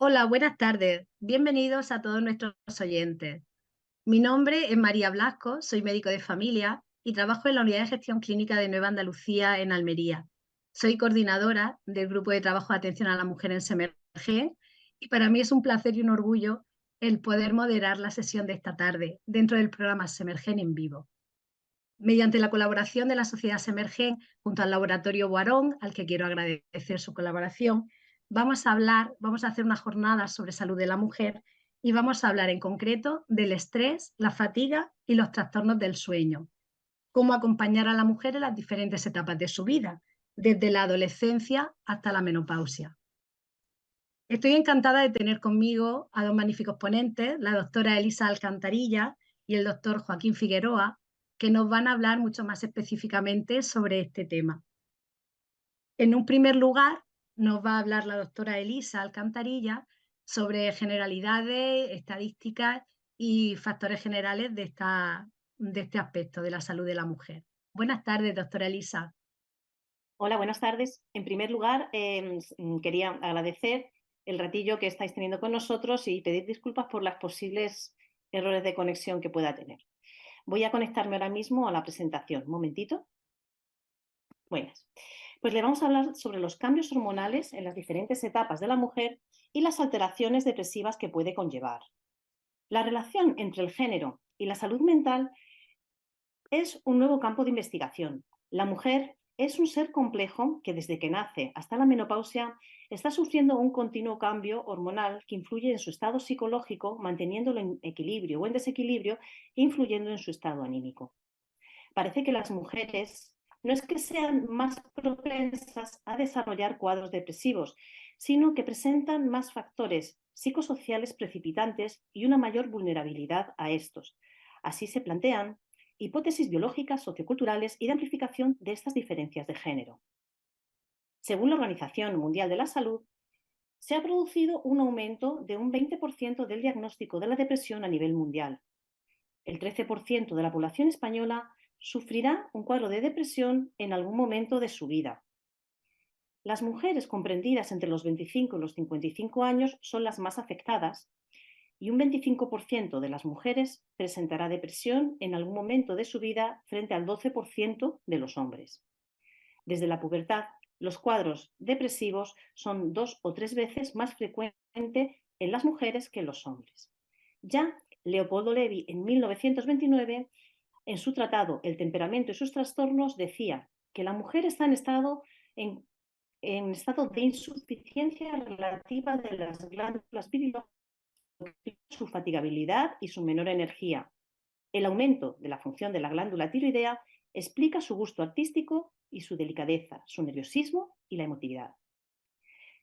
Hola, buenas tardes. Bienvenidos a todos nuestros oyentes. Mi nombre es María Blasco, soy médico de familia y trabajo en la Unidad de Gestión Clínica de Nueva Andalucía en Almería. Soy coordinadora del Grupo de Trabajo de Atención a la Mujer en Semergen y para mí es un placer y un orgullo el poder moderar la sesión de esta tarde dentro del programa Semergen en vivo. Mediante la colaboración de la Sociedad Semergen junto al Laboratorio Boarón, al que quiero agradecer su colaboración, vamos a hacer una jornada sobre salud de la mujer y vamos a hablar en concreto del estrés, la fatiga y los trastornos del sueño, cómo acompañar a la mujer en las diferentes etapas de su vida, desde la adolescencia hasta la menopausia. Estoy encantada de tener conmigo a dos magníficos ponentes, la doctora Elisa Alcantarilla y el doctor Joaquín Figueroa, que nos van a hablar mucho más específicamente sobre este tema. En un primer lugar, nos va a hablar la doctora Elisa Alcantarilla sobre generalidades, estadísticas y factores generales de este aspecto de la salud de la mujer. Buenas tardes, doctora Elisa. Hola, buenas tardes. En primer lugar, quería agradecer el ratillo que estáis teniendo con nosotros y pedir disculpas por los posibles errores de conexión que pueda tener. Voy a conectarme ahora mismo a la presentación. Un momentito. Buenas. Pues le vamos a hablar sobre los cambios hormonales en las diferentes etapas de la mujer y las alteraciones depresivas que puede conllevar. La relación entre el género y la salud mental es un nuevo campo de investigación. La mujer es un ser complejo que desde que nace hasta la menopausia está sufriendo un continuo cambio hormonal que influye en su estado psicológico, manteniéndolo en equilibrio o en desequilibrio e influyendo en su estado anímico. Parece que las mujeres no es que sean más propensas a desarrollar cuadros depresivos, sino que presentan más factores psicosociales precipitantes y una mayor vulnerabilidad a estos. Así se plantean hipótesis biológicas, socioculturales y de amplificación de estas diferencias de género. Según la Organización Mundial de la Salud, se ha producido un aumento de un 20% del diagnóstico de la depresión a nivel mundial. El 13% de la población española sufrirá un cuadro de depresión en algún momento de su vida. Las mujeres comprendidas entre los 25 y los 55 años son las más afectadas y un 25% de las mujeres presentará depresión en algún momento de su vida frente al 12% de los hombres. Desde la pubertad, los cuadros depresivos son 2 o 3 veces más frecuentes en las mujeres que en los hombres. Ya Leopoldo Levi, en 1929, en su tratado El temperamento y sus trastornos, decía que la mujer está en estado de insuficiencia relativa de las glándulas pineales, su fatigabilidad y su menor energía. El aumento de la función de la glándula tiroidea explica su gusto artístico y su delicadeza, su nerviosismo y la emotividad.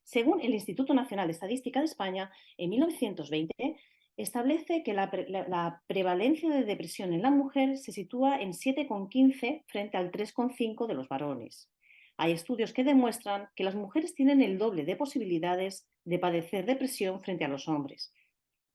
Según el Instituto Nacional de Estadística de España, en 1920 establece que la prevalencia de depresión en la mujer se sitúa en 7,15 frente al 3,5 de los varones. Hay estudios que demuestran que las mujeres tienen el doble de posibilidades de padecer depresión frente a los hombres.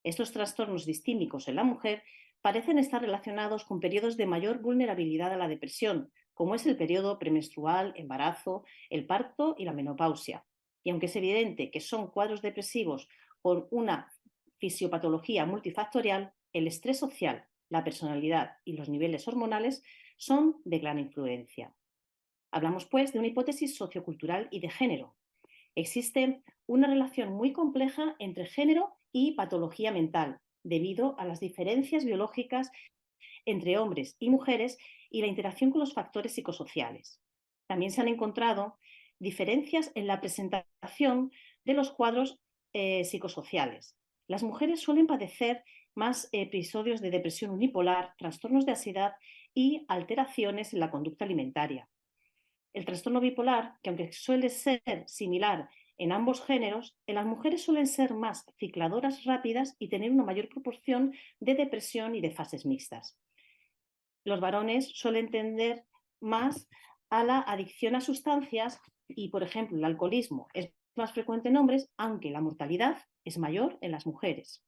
Estos trastornos distímicos en la mujer parecen estar relacionados con periodos de mayor vulnerabilidad a la depresión, como es el periodo premenstrual, embarazo, el parto y la menopausia. Y aunque es evidente que son cuadros depresivos con una fisiopatología multifactorial, el estrés social, la personalidad y los niveles hormonales son de gran influencia. Hablamos, pues, de una hipótesis sociocultural y de género. Existe una relación muy compleja entre género y patología mental, debido a las diferencias biológicas entre hombres y mujeres y la interacción con los factores psicosociales. También se han encontrado diferencias en la presentación de los cuadros psicosociales. Las mujeres suelen padecer más episodios de depresión unipolar, trastornos de ansiedad y alteraciones en la conducta alimentaria. El trastorno bipolar, que aunque suele ser similar en ambos géneros, en las mujeres suelen ser más cicladoras rápidas y tener una mayor proporción de depresión y de fases mixtas. Los varones suelen tender más a la adicción a sustancias y, por ejemplo, el alcoholismo es más frecuente en hombres, aunque la mortalidad es mayor en las mujeres.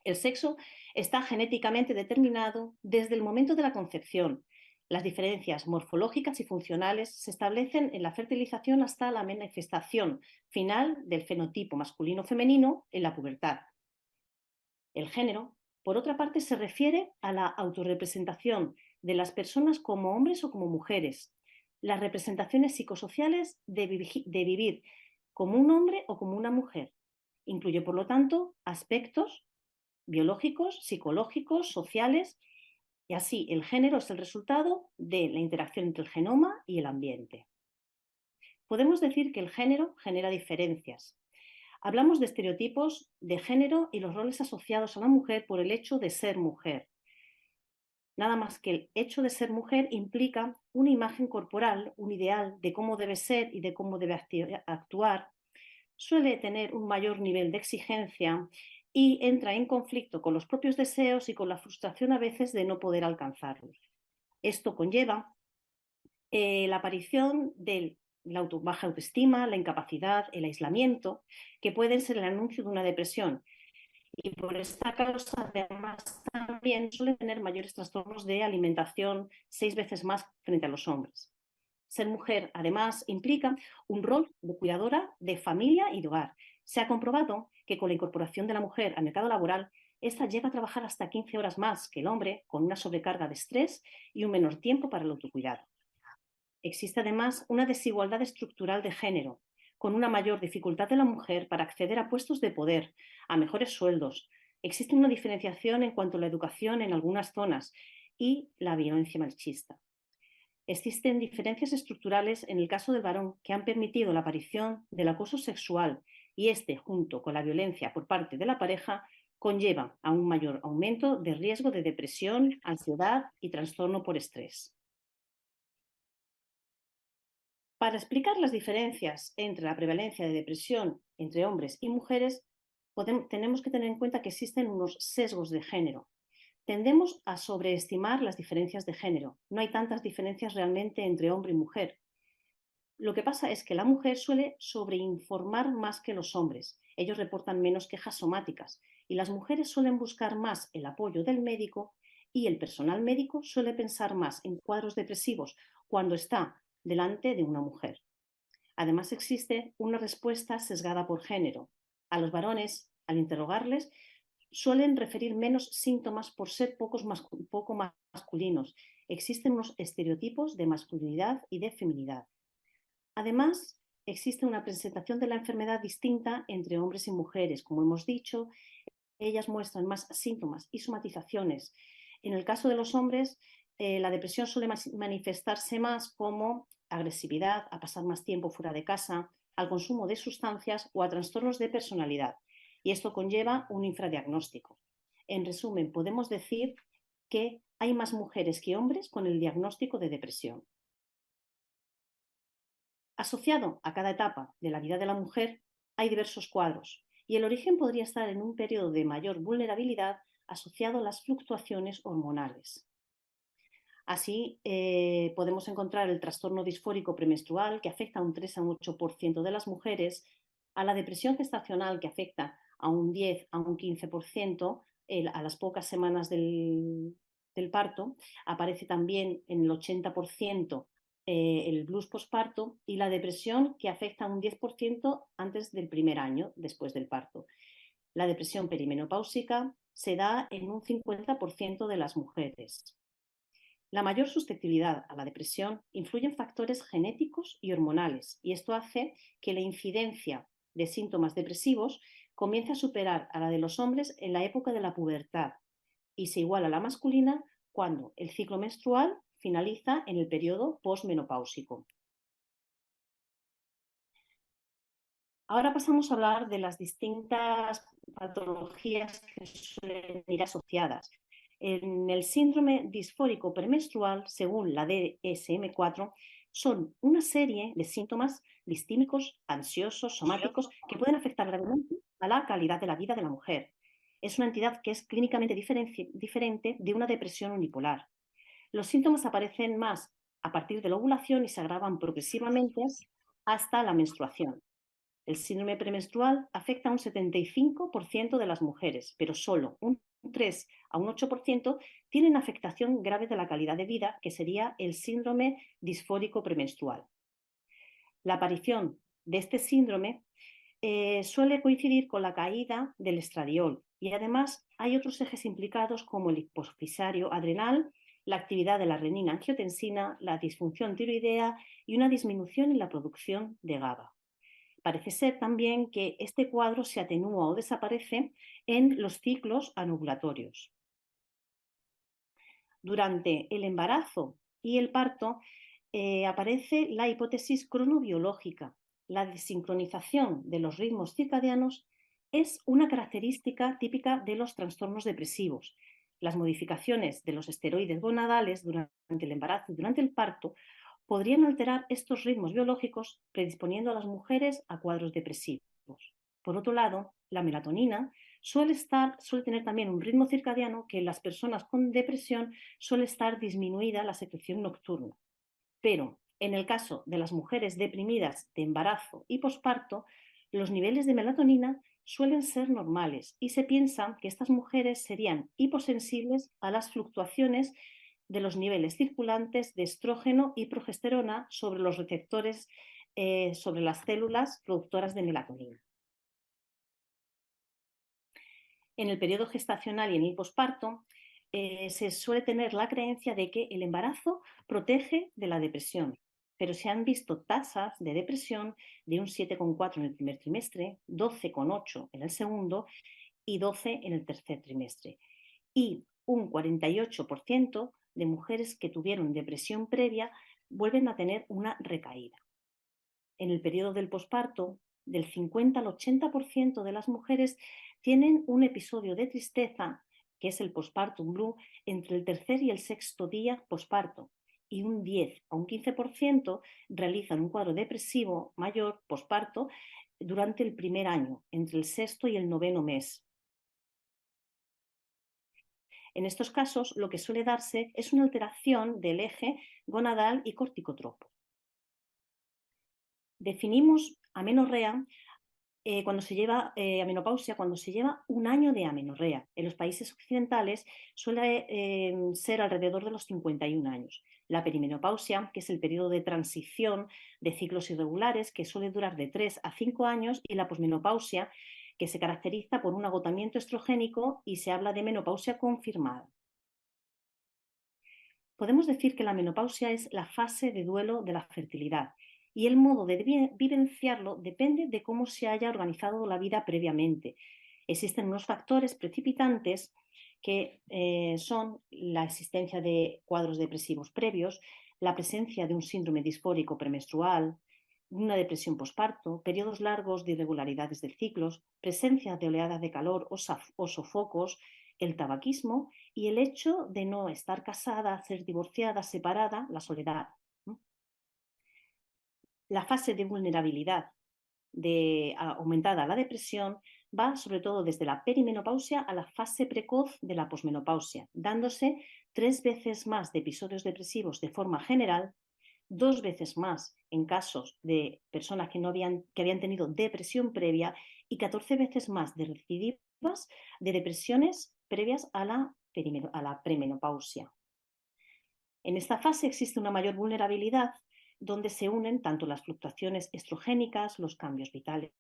El sexo está genéticamente determinado desde el momento de la concepción Las diferencias morfológicas y funcionales se establecen en la fertilización hasta la manifestación final del fenotipo masculino-femenino en la pubertad. El género, por otra parte, se refiere a la autorrepresentación de las personas como hombres o como mujeres, las representaciones psicosociales de vivir como un hombre o como una mujer. Incluye, por lo tanto, aspectos biológicos, psicológicos, sociales, y así el género es el resultado de la interacción entre el genoma y el ambiente. Podemos decir que el género genera diferencias. Hablamos de estereotipos de género y los roles asociados a la mujer por el hecho de ser mujer. Nada más que el hecho de ser mujer implica una imagen corporal, un ideal de cómo debe ser y de cómo debe actuar. Suele tener un mayor nivel de exigencia y entra en conflicto con los propios deseos y con la frustración a veces de no poder alcanzarlos. Esto conlleva la aparición de la baja autoestima, la incapacidad, el aislamiento, que pueden ser el anuncio de una depresión. Y por esta causa, además, también suelen tener mayores trastornos de alimentación 6 veces más frente a los hombres. Ser mujer, además, implica un rol de cuidadora de familia y de hogar. Se ha comprobado que con la incorporación de la mujer al mercado laboral, esta llega a trabajar hasta 15 horas más que el hombre, con una sobrecarga de estrés y un menor tiempo para el autocuidado. Existe además una desigualdad estructural de género, con una mayor dificultad de la mujer para acceder a puestos de poder, a mejores sueldos. Existe una diferenciación en cuanto a la educación en algunas zonas y la violencia machista. Existen diferencias estructurales en el caso del varón que han permitido la aparición del acoso sexual y este, junto con la violencia por parte de la pareja, conlleva a un mayor aumento de riesgo de depresión, ansiedad y trastorno por estrés. Para explicar las diferencias entre la prevalencia de depresión entre hombres y mujeres, tenemos que tener en cuenta que existen unos sesgos de género. Tendemos a sobreestimar las diferencias de género. No hay tantas diferencias realmente entre hombre y mujer. Lo que pasa es que la mujer suele sobreinformar más que los hombres. Ellos reportan menos quejas somáticas y las mujeres suelen buscar más el apoyo del médico y el personal médico suele pensar más en cuadros depresivos cuando está delante de una mujer. Además, existe una respuesta sesgada por género. A los varones, al interrogarles, suelen referir menos síntomas por ser poco masculinos. Existen unos estereotipos de masculinidad y de feminidad. Además, existe una presentación de la enfermedad distinta entre hombres y mujeres. Como hemos dicho, ellas muestran más síntomas y somatizaciones. En el caso de los hombres, la depresión suele manifestarse más como agresividad, a pasar más tiempo fuera de casa, al consumo de sustancias o a trastornos de personalidad. Y esto conlleva un infradiagnóstico. En resumen, podemos decir que hay más mujeres que hombres con el diagnóstico de depresión. Asociado a cada etapa de la vida de la mujer, hay diversos cuadros, y el origen podría estar en un periodo de mayor vulnerabilidad asociado a las fluctuaciones hormonales. Así, podemos encontrar el trastorno disfórico premenstrual, que afecta a un 3 a un 8% de las mujeres, a la depresión gestacional, que afecta a un 10 a un 15% a las pocas semanas del parto. Aparece también en el 80% el blues posparto y la depresión, que afecta a un 10% antes del primer año después del parto. La depresión perimenopáusica se da en un 50% de las mujeres. La mayor susceptibilidad a la depresión influyen factores genéticos y hormonales, y esto hace que la incidencia de síntomas depresivos comience a superar a la de los hombres en la época de la pubertad y se iguala a la masculina cuando el ciclo menstrual finaliza en el periodo posmenopáusico. Ahora pasamos a hablar de las distintas patologías que suelen ir asociadas. En el síndrome disfórico premenstrual, según la DSM-4, son una serie de síntomas distímicos, ansiosos, somáticos, que pueden afectar gravemente a la calidad de la vida de la mujer. Es una entidad que es clínicamente diferente de una depresión unipolar. Los síntomas aparecen más a partir de la ovulación y se agravan progresivamente hasta la menstruación. El síndrome premenstrual afecta a un 75% de las mujeres, pero solo un 3 a un 8%, tienen afectación grave de la calidad de vida, que sería el síndrome disfórico premenstrual. La aparición de este síndrome suele coincidir con la caída del estradiol y además hay otros ejes implicados como el hipofisario adrenal, la actividad de la renina-angiotensina, la disfunción tiroidea y una disminución en la producción de GABA. Parece ser también que este cuadro se atenúa o desaparece en los ciclos anovulatorios. Durante el embarazo y el parto aparece la hipótesis cronobiológica. La desincronización de los ritmos circadianos es una característica típica de los trastornos depresivos. Las modificaciones de los esteroides gonadales durante el embarazo y durante el parto podrían alterar estos ritmos biológicos, predisponiendo a las mujeres a cuadros depresivos. Por otro lado, la melatonina suele tener también un ritmo circadiano que en las personas con depresión suele estar disminuida la secreción nocturna. Pero en el caso de las mujeres deprimidas de embarazo y posparto, los niveles de melatonina suelen ser normales y se piensa que estas mujeres serían hiposensibles a las fluctuaciones de los niveles circulantes de estrógeno y progesterona sobre los receptores, sobre las células productoras de melatonina. En el periodo gestacional y en el posparto, se suele tener la creencia de que el embarazo protege de la depresión, pero se han visto tasas de depresión de un 7,4 en el primer trimestre, 12,8 en el segundo y 12 en el tercer trimestre. Y un 48% de mujeres que tuvieron depresión previa vuelven a tener una recaída. En el periodo del posparto, del 50 al 80% de las mujeres tienen un episodio de tristeza, que es el postpartum blue, entre el tercer y el sexto día posparto, y un 10 a un 15% realizan un cuadro depresivo mayor posparto durante el primer año, entre el sexto y el noveno mes. En estos casos, lo que suele darse es una alteración del eje gonadal y corticotropo. Definimos amenorrea cuando se lleva menopausia, cuando se lleva un año de amenorrea. En los países occidentales suele ser alrededor de los 51 años. La perimenopausia, que es el periodo de transición de ciclos irregulares, que suele durar de 3 a 5 años, y la posmenopausia, que se caracteriza por un agotamiento estrogénico y se habla de menopausia confirmada. Podemos decir que la menopausia es la fase de duelo de la fertilidad y el modo de vivenciarlo depende de cómo se haya organizado la vida previamente. Existen unos factores precipitantes que son la existencia de cuadros depresivos previos, la presencia de un síndrome disfórico premenstrual, una depresión posparto, periodos largos de irregularidades del ciclo, presencia de oleadas de calor o sofocos, el tabaquismo y el hecho de no estar casada, ser divorciada, separada, la soledad. La fase de vulnerabilidad aumentada a la depresión va sobre todo desde la perimenopausia a la fase precoz de la posmenopausia, dándose 3 veces más de episodios depresivos de forma general, 2 veces más en casos de personas que habían tenido depresión previa y 14 veces más de recidivas de depresiones previas a la premenopausia. En esta fase existe una mayor vulnerabilidad donde se unen tanto las fluctuaciones estrogénicas, los cambios vitales,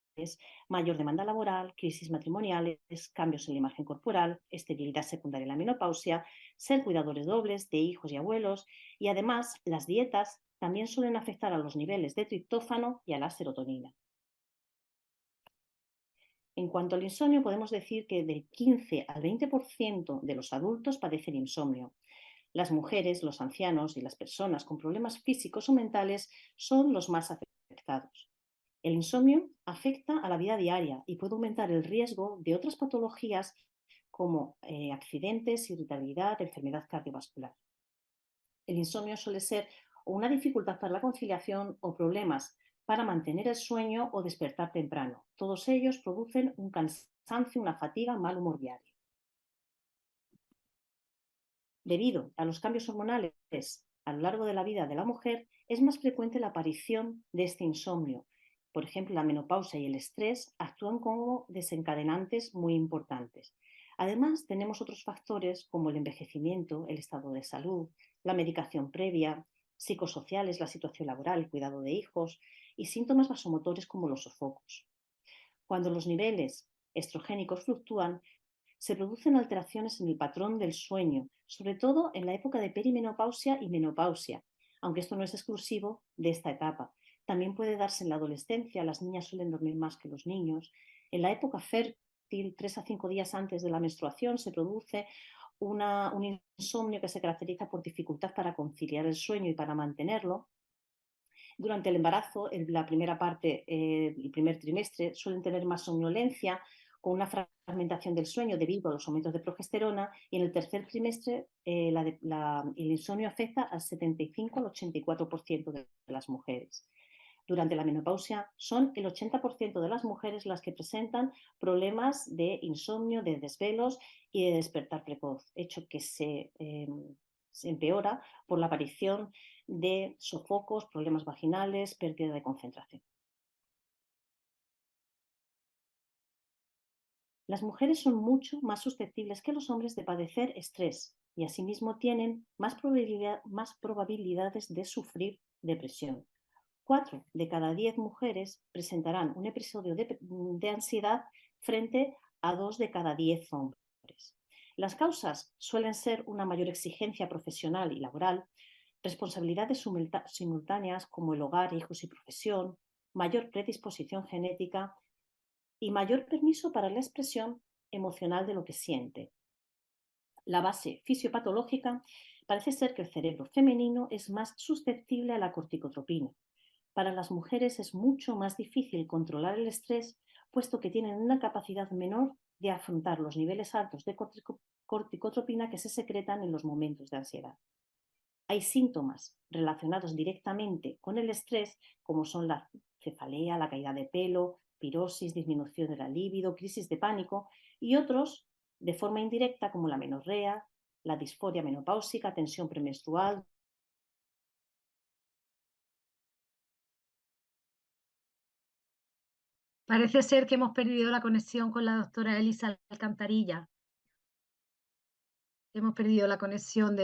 mayor demanda laboral, crisis matrimoniales, cambios en la imagen corporal, esterilidad secundaria en la menopausia, ser cuidadores dobles de hijos y abuelos y además las dietas también suelen afectar a los niveles de triptófano y a la serotonina. En cuanto al insomnio, podemos decir que del 15 al 20% de los adultos padecen insomnio. Las mujeres, los ancianos y las personas con problemas físicos o mentales son los más afectados. El insomnio afecta a la vida diaria y puede aumentar el riesgo de otras patologías como accidentes, irritabilidad, enfermedad cardiovascular. El insomnio suele ser una dificultad para la conciliación o problemas para mantener el sueño o despertar temprano. Todos ellos producen un cansancio, una fatiga, mal humor diario. Debido a los cambios hormonales a lo largo de la vida de la mujer, es más frecuente la aparición de este insomnio. Por ejemplo, la menopausia y el estrés actúan como desencadenantes muy importantes. Además, tenemos otros factores como el envejecimiento, el estado de salud, la medicación previa, psicosociales, la situación laboral, el cuidado de hijos y síntomas vasomotores como los sofocos. Cuando los niveles estrogénicos fluctúan, se producen alteraciones en el patrón del sueño, sobre todo en la época de perimenopausia y menopausia, aunque esto no es exclusivo de esta etapa. También puede darse en la adolescencia, las niñas suelen dormir más que los niños. En la época fértil, 3 a 5 días antes de la menstruación, se produce un insomnio que se caracteriza por dificultad para conciliar el sueño y para mantenerlo. Durante el embarazo, en la primera parte, el primer trimestre, suelen tener más somnolencia con una fragmentación del sueño debido a los aumentos de progesterona y en el tercer trimestre el insomnio afecta al 75 al 84% de las mujeres. Durante la menopausia son el 80% de las mujeres las que presentan problemas de insomnio, de desvelos y de despertar precoz, hecho que se empeora por la aparición de sofocos, problemas vaginales, pérdida de concentración. Las mujeres son mucho más susceptibles que los hombres de padecer estrés y asimismo tienen más probabilidades de sufrir depresión. 4 de cada 10 mujeres presentarán un episodio de ansiedad frente a 2 de cada 10 hombres. Las causas suelen ser una mayor exigencia profesional y laboral, responsabilidades simultáneas como el hogar, hijos y profesión, mayor predisposición genética y mayor permiso para la expresión emocional de lo que siente. La base fisiopatológica parece ser que el cerebro femenino es más susceptible a la corticotropina. Para las mujeres es mucho más difícil controlar el estrés, puesto que tienen una capacidad menor de afrontar los niveles altos de corticotropina que se secretan en los momentos de ansiedad. Hay síntomas relacionados directamente con el estrés, como son la cefalea, la caída de pelo, pirosis, disminución de la libido, crisis de pánico, y otros de forma indirecta, como la menorrea, la disforia menopáusica, tensión premenstrual. Parece ser que hemos perdido la conexión con la doctora Elisa Alcantarilla. Hemos perdido la conexión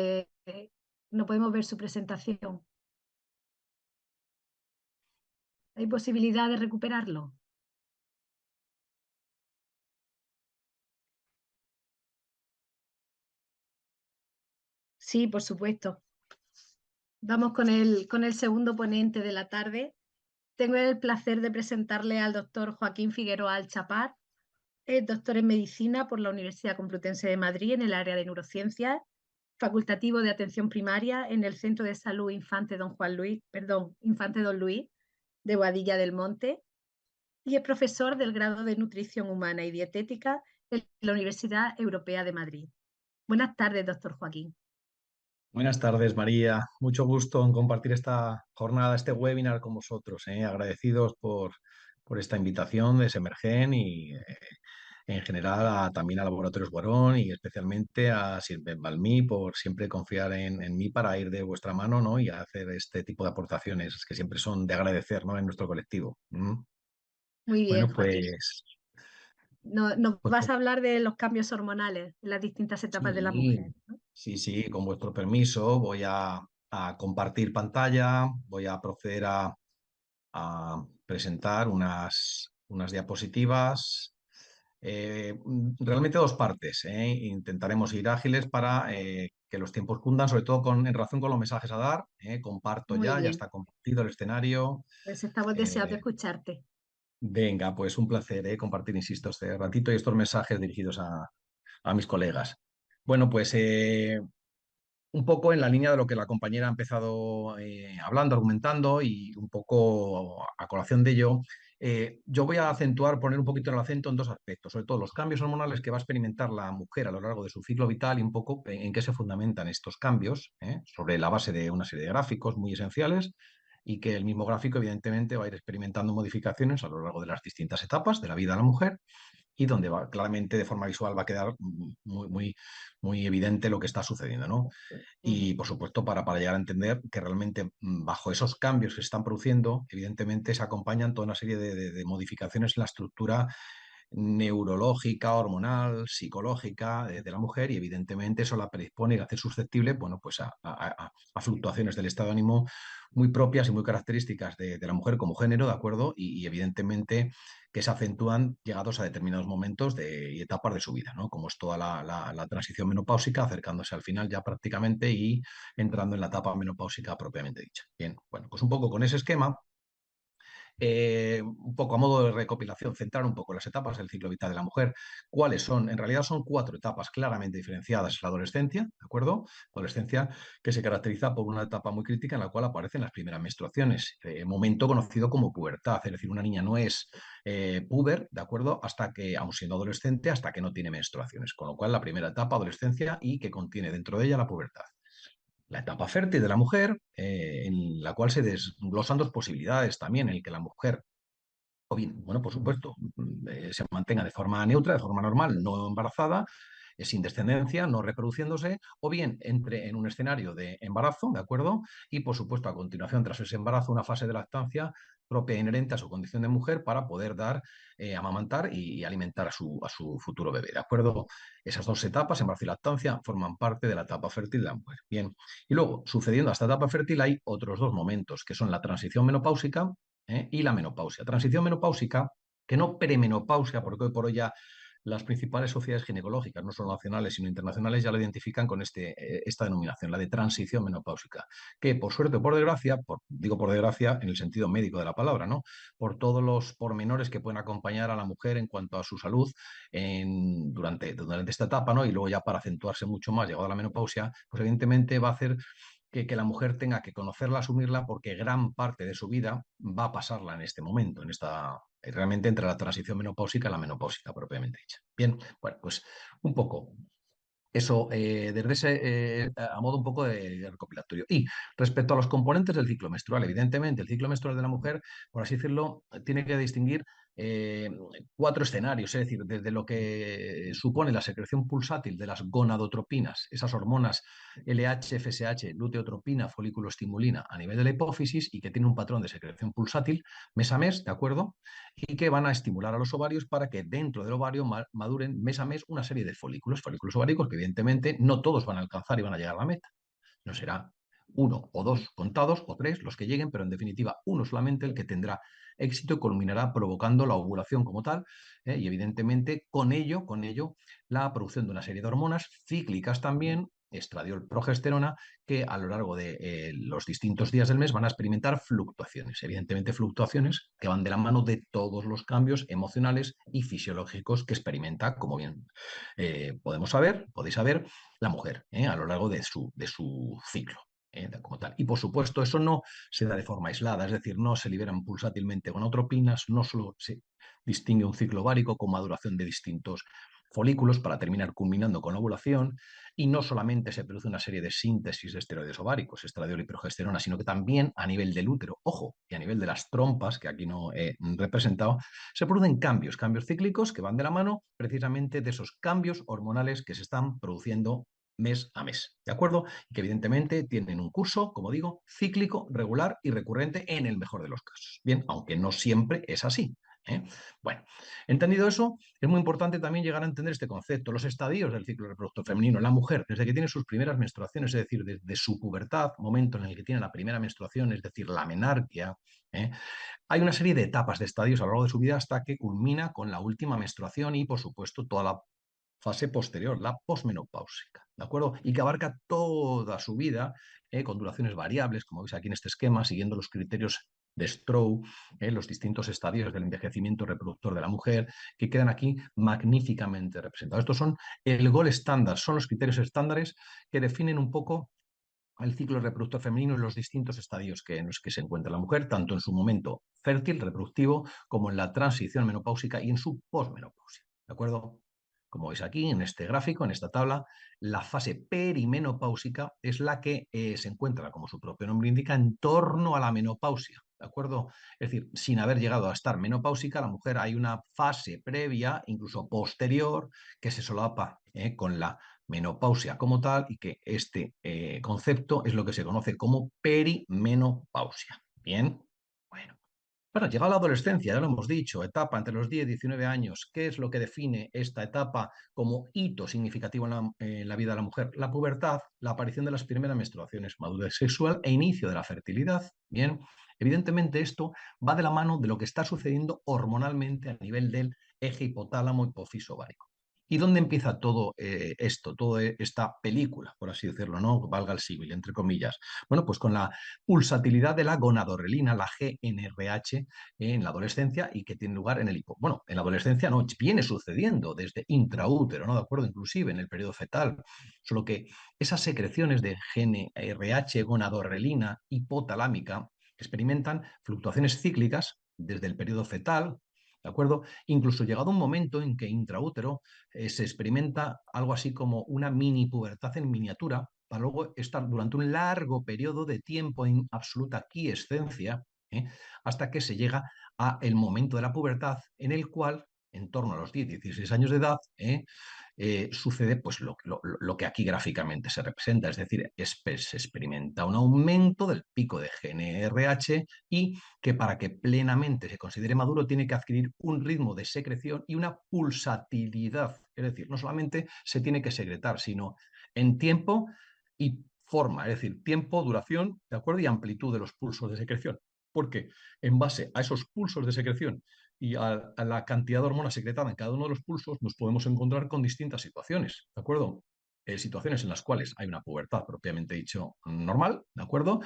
no podemos ver su presentación. ¿Hay posibilidad de recuperarlo? Sí, por supuesto. Vamos con el segundo ponente de la tarde. Tengo el placer de presentarle al doctor Joaquín Figueroa Alchapar. Es doctor en medicina por la Universidad Complutense de Madrid en el área de neurociencias, facultativo de atención primaria en el Centro de Salud Infante Infante Don Luis de Boadilla del Monte y es profesor del grado de Nutrición Humana y Dietética en la Universidad Europea de Madrid. Buenas tardes, doctor Joaquín. Buenas tardes, María. Mucho gusto en compartir esta jornada, este webinar con vosotros. Agradecidos por esta invitación de Semergen y en general también a Laboratorios Guarón y especialmente a Sirven Balmí por siempre confiar en mí para ir de vuestra mano, ¿no? Y hacer este tipo de aportaciones que siempre son de agradecer, ¿no? En nuestro colectivo. Muy bien, Bueno, Joaquín. pues, Nos pues vas a hablar de los cambios hormonales en las distintas etapas de la mujer, sí, ¿no? sí, con vuestro permiso voy a compartir pantalla, voy a proceder a presentar unas diapositivas. Realmente dos partes. Intentaremos ir ágiles para que los tiempos cundan, sobre todo en relación con los mensajes a dar. Comparto Muy ya bien, está compartido el escenario. pues estamos deseados de Eh, escucharte. Venga, pues un placer compartir, insisto, este ratito y estos mensajes dirigidos a mis colegas. Bueno, pues un poco en la línea de lo que la compañera ha empezado hablando, argumentando y un poco a colación de ello, yo voy a acentuar, poner un poquito el acento en dos aspectos, sobre todo los cambios hormonales que va a experimentar la mujer a lo largo de su ciclo vital y un poco en qué se fundamentan estos cambios, sobre la base de una serie de gráficos muy esenciales y que el mismo gráfico evidentemente va a ir experimentando modificaciones a lo largo de las distintas etapas de la vida de la mujer y donde claramente de forma visual va a quedar muy evidente lo que está sucediendo, ¿no? Y por supuesto, para llegar a entender que realmente bajo esos cambios que se están produciendo, evidentemente se acompañan toda una serie de modificaciones en la estructura neurológica, hormonal, psicológica de la mujer y evidentemente eso la predispone y la hace susceptible, bueno, pues a fluctuaciones del estado de ánimo muy propias y muy características de la mujer como género, ¿de acuerdo? Y evidentemente que se acentúan llegados a determinados momentos y etapas de su vida, ¿no? Como es toda la transición menopáusica, acercándose al final ya prácticamente y entrando en la etapa menopáusica propiamente dicha. Bien, bueno, pues un poco con ese esquema un poco a modo de recopilación, centrar un poco las etapas del ciclo vital de la mujer. ¿Cuáles son? En realidad son 4 etapas claramente diferenciadas. La adolescencia, ¿de acuerdo? Adolescencia que se caracteriza por una etapa muy crítica en la cual aparecen las primeras menstruaciones, momento conocido como pubertad, es decir, una niña no es puber, ¿de acuerdo? Hasta que, aun siendo adolescente, hasta que no tiene menstruaciones, con lo cual la primera etapa, adolescencia, y que contiene dentro de ella la pubertad. La etapa fértil de la mujer, en la cual se desglosan 2 posibilidades también, en el que la mujer, o bien, bueno, por supuesto, se mantenga de forma neutra, de forma normal, no embarazada, sin descendencia, no reproduciéndose, o bien entre en un escenario de embarazo, ¿de acuerdo? Y, por supuesto, a continuación, tras ese embarazo, una fase de lactancia propia e inherente a su condición de mujer para poder dar, amamantar y alimentar a su futuro bebé, ¿de acuerdo? Esas 2 etapas, embarazo y lactancia, forman parte de la etapa fértil de la mujer. Bien, y luego, sucediendo a esta etapa fértil, hay otros 2 momentos, que son la transición menopáusica, y la menopausia. Transición menopáusica, que no premenopausia, porque hoy por hoy ya las principales sociedades ginecológicas, no solo nacionales, sino internacionales, ya lo identifican con esta denominación, la de transición menopáusica, que por suerte o por desgracia, digo por desgracia en el sentido médico de la palabra, ¿no? Por todos los pormenores que pueden acompañar a la mujer en cuanto a su salud durante esta etapa, ¿no? Y luego ya para acentuarse mucho más, llegado a la menopausia, pues evidentemente va a hacer que la mujer tenga que conocerla, asumirla, porque gran parte de su vida va a pasarla en este momento, realmente entre la transición menopáusica y la menopáusica propiamente dicha. Bien, bueno, pues un poco eso, desde a modo un poco de recopilatorio. Y respecto a los componentes del ciclo menstrual, evidentemente, el ciclo menstrual de la mujer, por así decirlo, tiene que distinguir eh, 4 escenarios, es decir, desde lo que supone la secreción pulsátil de las gonadotropinas, esas hormonas LH, FSH, luteotropina, folículo-estimulina a nivel de la hipófisis y que tiene un patrón de secreción pulsátil mes a mes, ¿de acuerdo? Y que van a estimular a los ovarios para que dentro del ovario maduren mes a mes una serie de folículos ováricos que evidentemente no todos van a alcanzar y van a llegar a la meta. No será 1 o 2 contados o 3 los que lleguen, pero en definitiva uno solamente el que tendrá éxito y culminará provocando la ovulación como tal, y evidentemente con ello la producción de una serie de hormonas cíclicas también, estradiol, progesterona, que a lo largo de los distintos días del mes van a experimentar fluctuaciones, evidentemente fluctuaciones que van de la mano de todos los cambios emocionales y fisiológicos que experimenta, como bien podéis saber, la mujer a lo largo de su ciclo. Como tal. Y por supuesto, eso no se da de forma aislada, es decir, no se liberan pulsátilmente gonadotropinas, no solo se distingue un ciclo ovárico con maduración de distintos folículos para terminar culminando con la ovulación, y no solamente se produce una serie de síntesis de esteroides ováricos, estradiol y progesterona, sino que también a nivel del útero, ojo, y a nivel de las trompas, que aquí no he representado, se producen cambios cíclicos que van de la mano precisamente de esos cambios hormonales que se están produciendo mes a mes, ¿de acuerdo? Y que evidentemente tienen un curso, como digo, cíclico, regular y recurrente en el mejor de los casos. Bien, aunque no siempre es así. Bueno, entendido eso, es muy importante también llegar a entender este concepto, los estadios del ciclo reproductor femenino. La mujer, desde que tiene sus primeras menstruaciones, es decir, desde su pubertad, momento en el que tiene la primera menstruación, es decir, la menarquia, hay una serie de etapas de estadios a lo largo de su vida hasta que culmina con la última menstruación y, por supuesto, toda la fase posterior, la posmenopáusica, ¿de acuerdo? Y que abarca toda su vida, con duraciones variables, como veis aquí en este esquema, siguiendo los criterios de Stroh, los distintos estadios del envejecimiento reproductor de la mujer, que quedan aquí magníficamente representados. Estos son el gold estándar, son los criterios estándares que definen un poco el ciclo reproductor femenino en los distintos estadios en los que se encuentra la mujer, tanto en su momento fértil, reproductivo, como en la transición menopáusica y en su posmenopausia. ¿De acuerdo? Como veis aquí en este gráfico, en esta tabla, la fase perimenopáusica es la que se encuentra, como su propio nombre indica, en torno a la menopausia. ¿De acuerdo? Es decir, sin haber llegado a estar menopáusica, la mujer hay una fase previa, incluso posterior, que se solapa con la menopausia como tal y que este concepto es lo que se conoce como perimenopausia. Bien, bueno. Bueno, llega la adolescencia, ya lo hemos dicho, etapa entre los 10 y 19 años. ¿Qué es lo que define esta etapa como hito significativo en la vida de la mujer? La pubertad, la aparición de las primeras menstruaciones, madurez sexual e inicio de la fertilidad. Bien, evidentemente esto va de la mano de lo que está sucediendo hormonalmente a nivel del eje hipotálamo hipofiso ovárico. ¿Y dónde empieza todo esto, toda esta película, por así decirlo, ¿no? Valga el símil, entre comillas? Bueno, pues con la pulsatilidad de la gonadorrelina, la GnRH, en la adolescencia y que tiene lugar en el hipo. Bueno, en la adolescencia no, viene sucediendo desde intraútero, ¿no? De acuerdo, inclusive en el periodo fetal, solo que esas secreciones de GnRH, gonadorrelina, hipotalámica, experimentan fluctuaciones cíclicas desde el periodo fetal, ¿de acuerdo? Incluso llegado un momento en que intraútero se experimenta algo así como una mini pubertad en miniatura, para luego estar durante un largo periodo de tiempo en absoluta quiescencia, hasta que se llega a el momento de la pubertad, en el cual, en torno a los 10-16 años de edad, sucede pues lo que aquí gráficamente se representa, es decir, se experimenta un aumento del pico de GnRH y que para que plenamente se considere maduro tiene que adquirir un ritmo de secreción y una pulsatilidad, es decir, no solamente se tiene que secretar, sino en tiempo y forma, es decir, tiempo, duración, ¿de acuerdo? Y amplitud de los pulsos de secreción. Porque en base a esos pulsos de secreción y a la cantidad de hormonas secretada en cada uno de los pulsos, nos podemos encontrar con distintas situaciones, ¿de acuerdo? Situaciones en las cuales hay una pubertad propiamente dicho normal, ¿de acuerdo?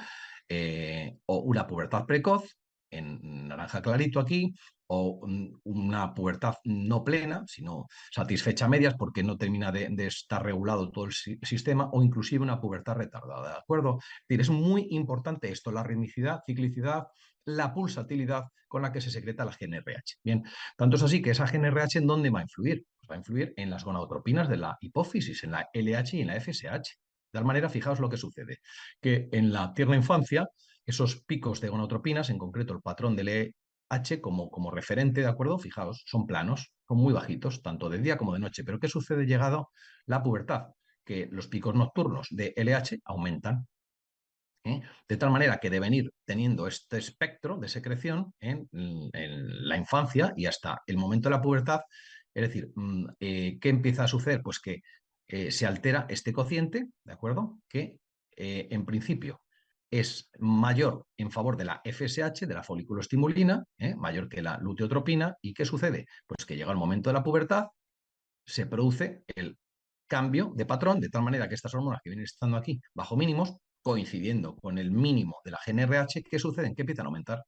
O una pubertad precoz, en naranja clarito aquí, o una pubertad no plena, sino satisfecha a medias porque no termina de estar regulado todo el sistema, o inclusive una pubertad retardada, ¿de acuerdo? Es decir, es muy importante esto, la ritmicidad, ciclicidad, la pulsatilidad con la que se secreta la GnRH. Bien, tanto es así que esa GnRH ¿en dónde va a influir? Pues va a influir en las gonadotropinas de la hipófisis, en la LH y en la FSH. De tal manera, fijaos lo que sucede, que en la tierna infancia, esos picos de gonadotropinas, en concreto el patrón del H como referente, ¿de acuerdo? Fijaos, son planos, son muy bajitos, tanto de día como de noche. Pero ¿qué sucede llegado la pubertad? Que los picos nocturnos de LH aumentan. De tal manera que deben ir teniendo este espectro de secreción en la infancia y hasta el momento de la pubertad. Es decir, ¿qué empieza a suceder? Pues que se altera este cociente, ¿de acuerdo? Que en principio es mayor en favor de la FSH, de la foliculoestimulina, mayor que la luteotropina. ¿Y qué sucede? Pues que llega el momento de la pubertad, se produce el cambio de patrón, de tal manera que estas hormonas que vienen estando aquí bajo mínimos, coincidiendo con el mínimo de la GnRH, ¿qué suceden? Que empiezan a aumentar.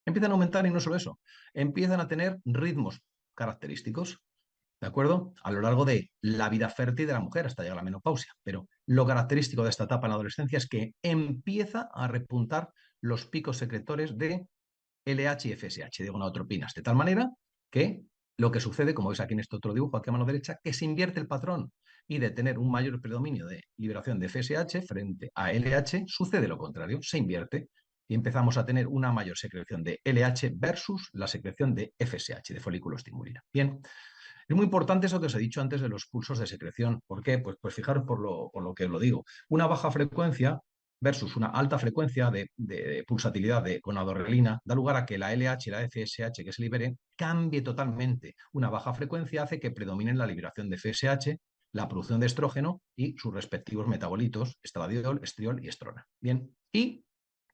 Empiezan a aumentar y no solo eso, empiezan a tener ritmos característicos, ¿de acuerdo? A lo largo de la vida fértil de la mujer hasta llegar a la menopausia. Pero lo característico de esta etapa en la adolescencia es que empieza a repuntar los picos secretores de LH y FSH, de gonadotropinas, de tal manera que lo que sucede, como veis aquí en este otro dibujo, aquí a mano derecha, que se invierte el patrón y de tener un mayor predominio de liberación de FSH frente a LH, sucede lo contrario, se invierte y empezamos a tener una mayor secreción de LH versus la secreción de FSH, de folículo-estimulina. Bien, es muy importante eso que os he dicho antes de los pulsos de secreción. ¿Por qué? Pues fijaros por lo que os lo digo. Una baja frecuencia versus una alta frecuencia de pulsatilidad de gonadorrelina da lugar a que la LH y la FSH que se liberen cambie totalmente. Una baja frecuencia hace que predominen la liberación de FSH, la producción de estrógeno y sus respectivos metabolitos, estradiol, estriol y estrona. Bien, y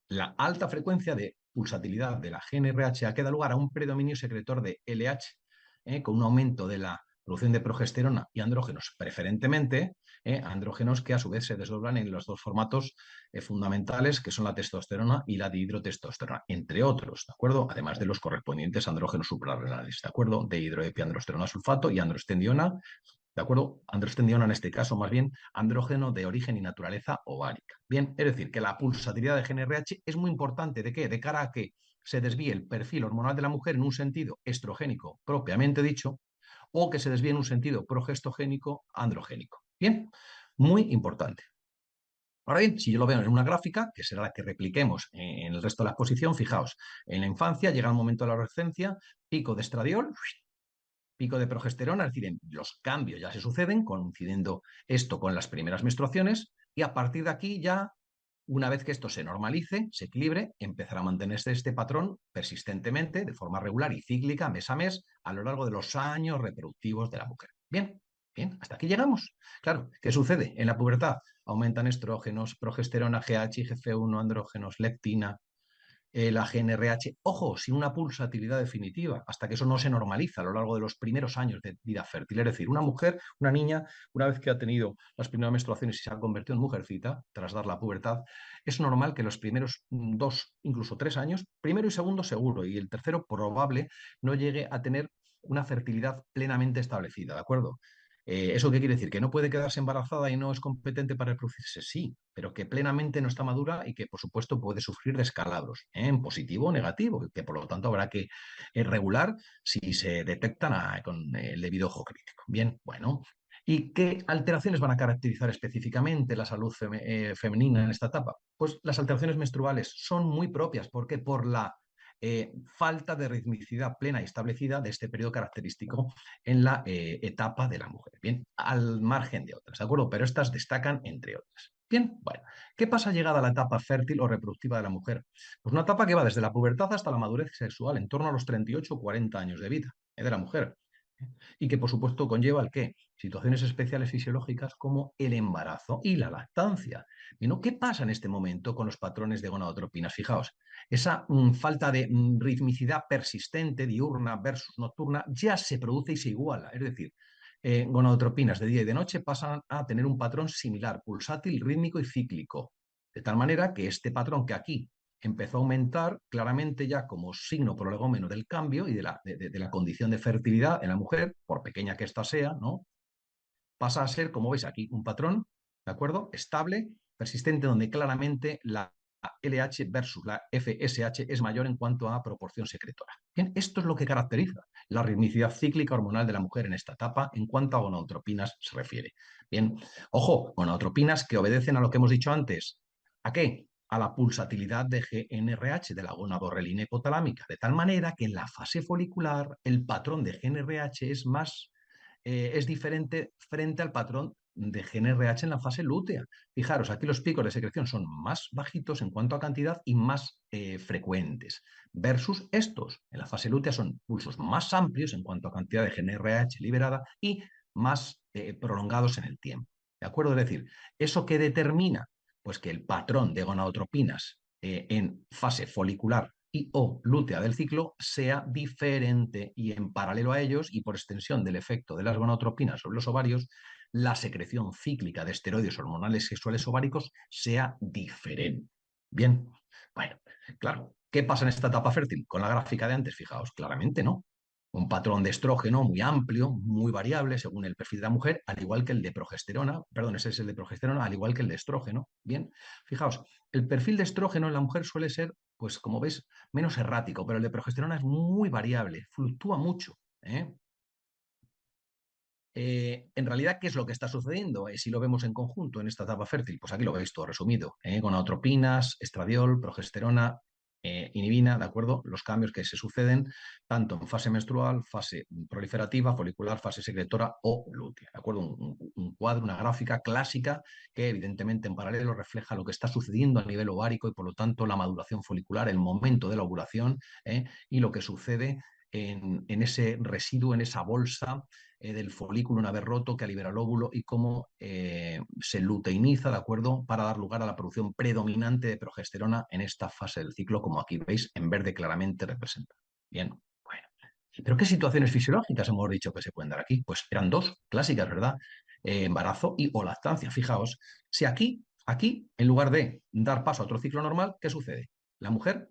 la alta frecuencia de pulsatilidad de la GnRH que da lugar a un predominio secretor de LH, con un aumento de la producción de progesterona y andrógenos preferentemente, andrógenos que a su vez se desdoblan en los dos formatos fundamentales que son la testosterona y la dihidrotestosterona, entre otros, ¿de acuerdo? Además de los correspondientes andrógenos suprarrenales, ¿de acuerdo? De hidroepiandrosterona sulfato y androstendiona, ¿de acuerdo? Androstendiona en este caso, más bien, andrógeno de origen y naturaleza ovárica. Bien, es decir, que la pulsatilidad de GnRH es muy importante. ¿De qué? De cara a que se desvíe el perfil hormonal de la mujer en un sentido estrogénico propiamente dicho, o que se desvíe en un sentido progestogénico androgénico. Bien, muy importante. Ahora bien, si yo lo veo en una gráfica, que será la que repliquemos en el resto de la exposición, fijaos, en la infancia llega el momento de la adolescencia, pico de estradiol, pico de progesterona, es decir, los cambios ya se suceden, coincidiendo esto con las primeras menstruaciones, y a partir de aquí ya Una vez que esto se normalice, se equilibre, empezará a mantenerse este patrón persistentemente, de forma regular y cíclica, mes a mes, a lo largo de los años reproductivos de la mujer. Bien, bien, hasta aquí llegamos. Claro, ¿qué sucede? En la pubertad aumentan estrógenos, progesterona, GH, IGF-1, andrógenos, leptina, la GnRH, ojo, sin una pulsatilidad definitiva, hasta que eso no se normaliza a lo largo de los primeros años de vida fértil. Es decir, una mujer, una niña, una vez que ha tenido las primeras menstruaciones y se ha convertido en mujercita, tras dar la pubertad, es normal que los primeros 2, incluso 3 años, primero y segundo seguro, y el tercero probable, no llegue a tener una fertilidad plenamente establecida, ¿de acuerdo? ¿Eso qué quiere decir? ¿Que no puede quedarse embarazada y no es competente para reproducirse? Sí, pero que plenamente no está madura y que, por supuesto, puede sufrir descalabros, en positivo o negativo, y que por lo tanto habrá que regular si se detectan con el debido ojo crítico. Bien, bueno. ¿Y qué alteraciones van a caracterizar específicamente la salud femenina en esta etapa? Pues las alteraciones menstruales son muy propias. ¿Por qué? Por la falta de ritmicidad plena y establecida de este periodo característico en la etapa de la mujer. Bien, al margen de otras, ¿de acuerdo? Pero estas destacan entre otras. Bien, bueno, ¿qué pasa llegada a la etapa fértil o reproductiva de la mujer? Pues una etapa que va desde la pubertad hasta la madurez sexual, en torno a los 38 o 40 años de vida de la mujer. Y que, por supuesto, conlleva el qué? Situaciones especiales fisiológicas como el embarazo y la lactancia. ¿Y no? ¿Qué pasa en este momento con los patrones de gonadotropinas? Fijaos, esa falta de ritmicidad persistente, diurna versus nocturna, ya se produce y se iguala. Es decir, gonadotropinas de día y de noche pasan a tener un patrón similar, pulsátil, rítmico y cíclico. De tal manera que este patrón que aquí empezó a aumentar claramente ya como signo prolegómeno del cambio y de la condición de fertilidad en la mujer, por pequeña que ésta sea, ¿no? Pasa a ser, como veis aquí, un patrón, ¿de acuerdo? Estable, persistente, donde claramente la LH versus la FSH es mayor en cuanto a proporción secretora. Bien, esto es lo que caracteriza la ritmicidad cíclica hormonal de la mujer en esta etapa en cuanto a gonadotropinas se refiere. Bien, ojo, gonadotropinas que obedecen a lo que hemos dicho antes. ¿A qué? A la pulsatilidad de GnRH, de la gonadorrelina hipotalámica, de tal manera que en la fase folicular el patrón de GnRH es diferente frente al patrón de GnRH en la fase lútea. Fijaros, aquí los picos de secreción son más bajitos en cuanto a cantidad y más frecuentes, versus estos en la fase lútea son pulsos más amplios en cuanto a cantidad de GnRH liberada y más prolongados en el tiempo. ¿De acuerdo? Es decir, ¿eso qué determina? Pues que el patrón de gonadotropinas en fase folicular y o lútea del ciclo sea diferente y en paralelo a ellos y por extensión del efecto de las gonadotropinas sobre los ovarios, la secreción cíclica de esteroides hormonales sexuales ováricos sea diferente. Bien, bueno, claro, ¿qué pasa en esta etapa fértil? Con la gráfica de antes, fijaos, claramente no. Un patrón de estrógeno muy amplio, muy variable según el perfil de la mujer, al igual que el de progesterona, perdón, ese es el de progesterona, al igual que el de estrógeno. Bien, fijaos, el perfil de estrógeno en la mujer suele ser, pues como ves, menos errático, pero el de progesterona es muy variable, fluctúa mucho. En realidad, ¿qué es lo que está sucediendo? Si lo vemos en conjunto en esta etapa fértil, pues aquí lo veis todo resumido, gonadotropinas, estradiol, progesterona, inhibina, ¿de acuerdo? Los cambios que se suceden tanto en fase menstrual, fase proliferativa, folicular, fase secretora o lútea, ¿de acuerdo? Un cuadro, una gráfica clásica que evidentemente en paralelo refleja lo que está sucediendo a nivel ovárico y por lo tanto la maduración folicular, el momento de la ovulación y lo que sucede en ese residuo, en esa bolsa del folículo una vez roto que libera el óvulo y cómo se luteiniza, ¿de acuerdo?, para dar lugar a la producción predominante de progesterona en esta fase del ciclo, como aquí veis en verde claramente representado. Bien, bueno. ¿Pero qué situaciones fisiológicas hemos dicho que se pueden dar aquí? Pues eran dos clásicas, ¿verdad? Embarazo y o lactancia. Fijaos, si aquí, en lugar de dar paso a otro ciclo normal, ¿qué sucede? La mujer,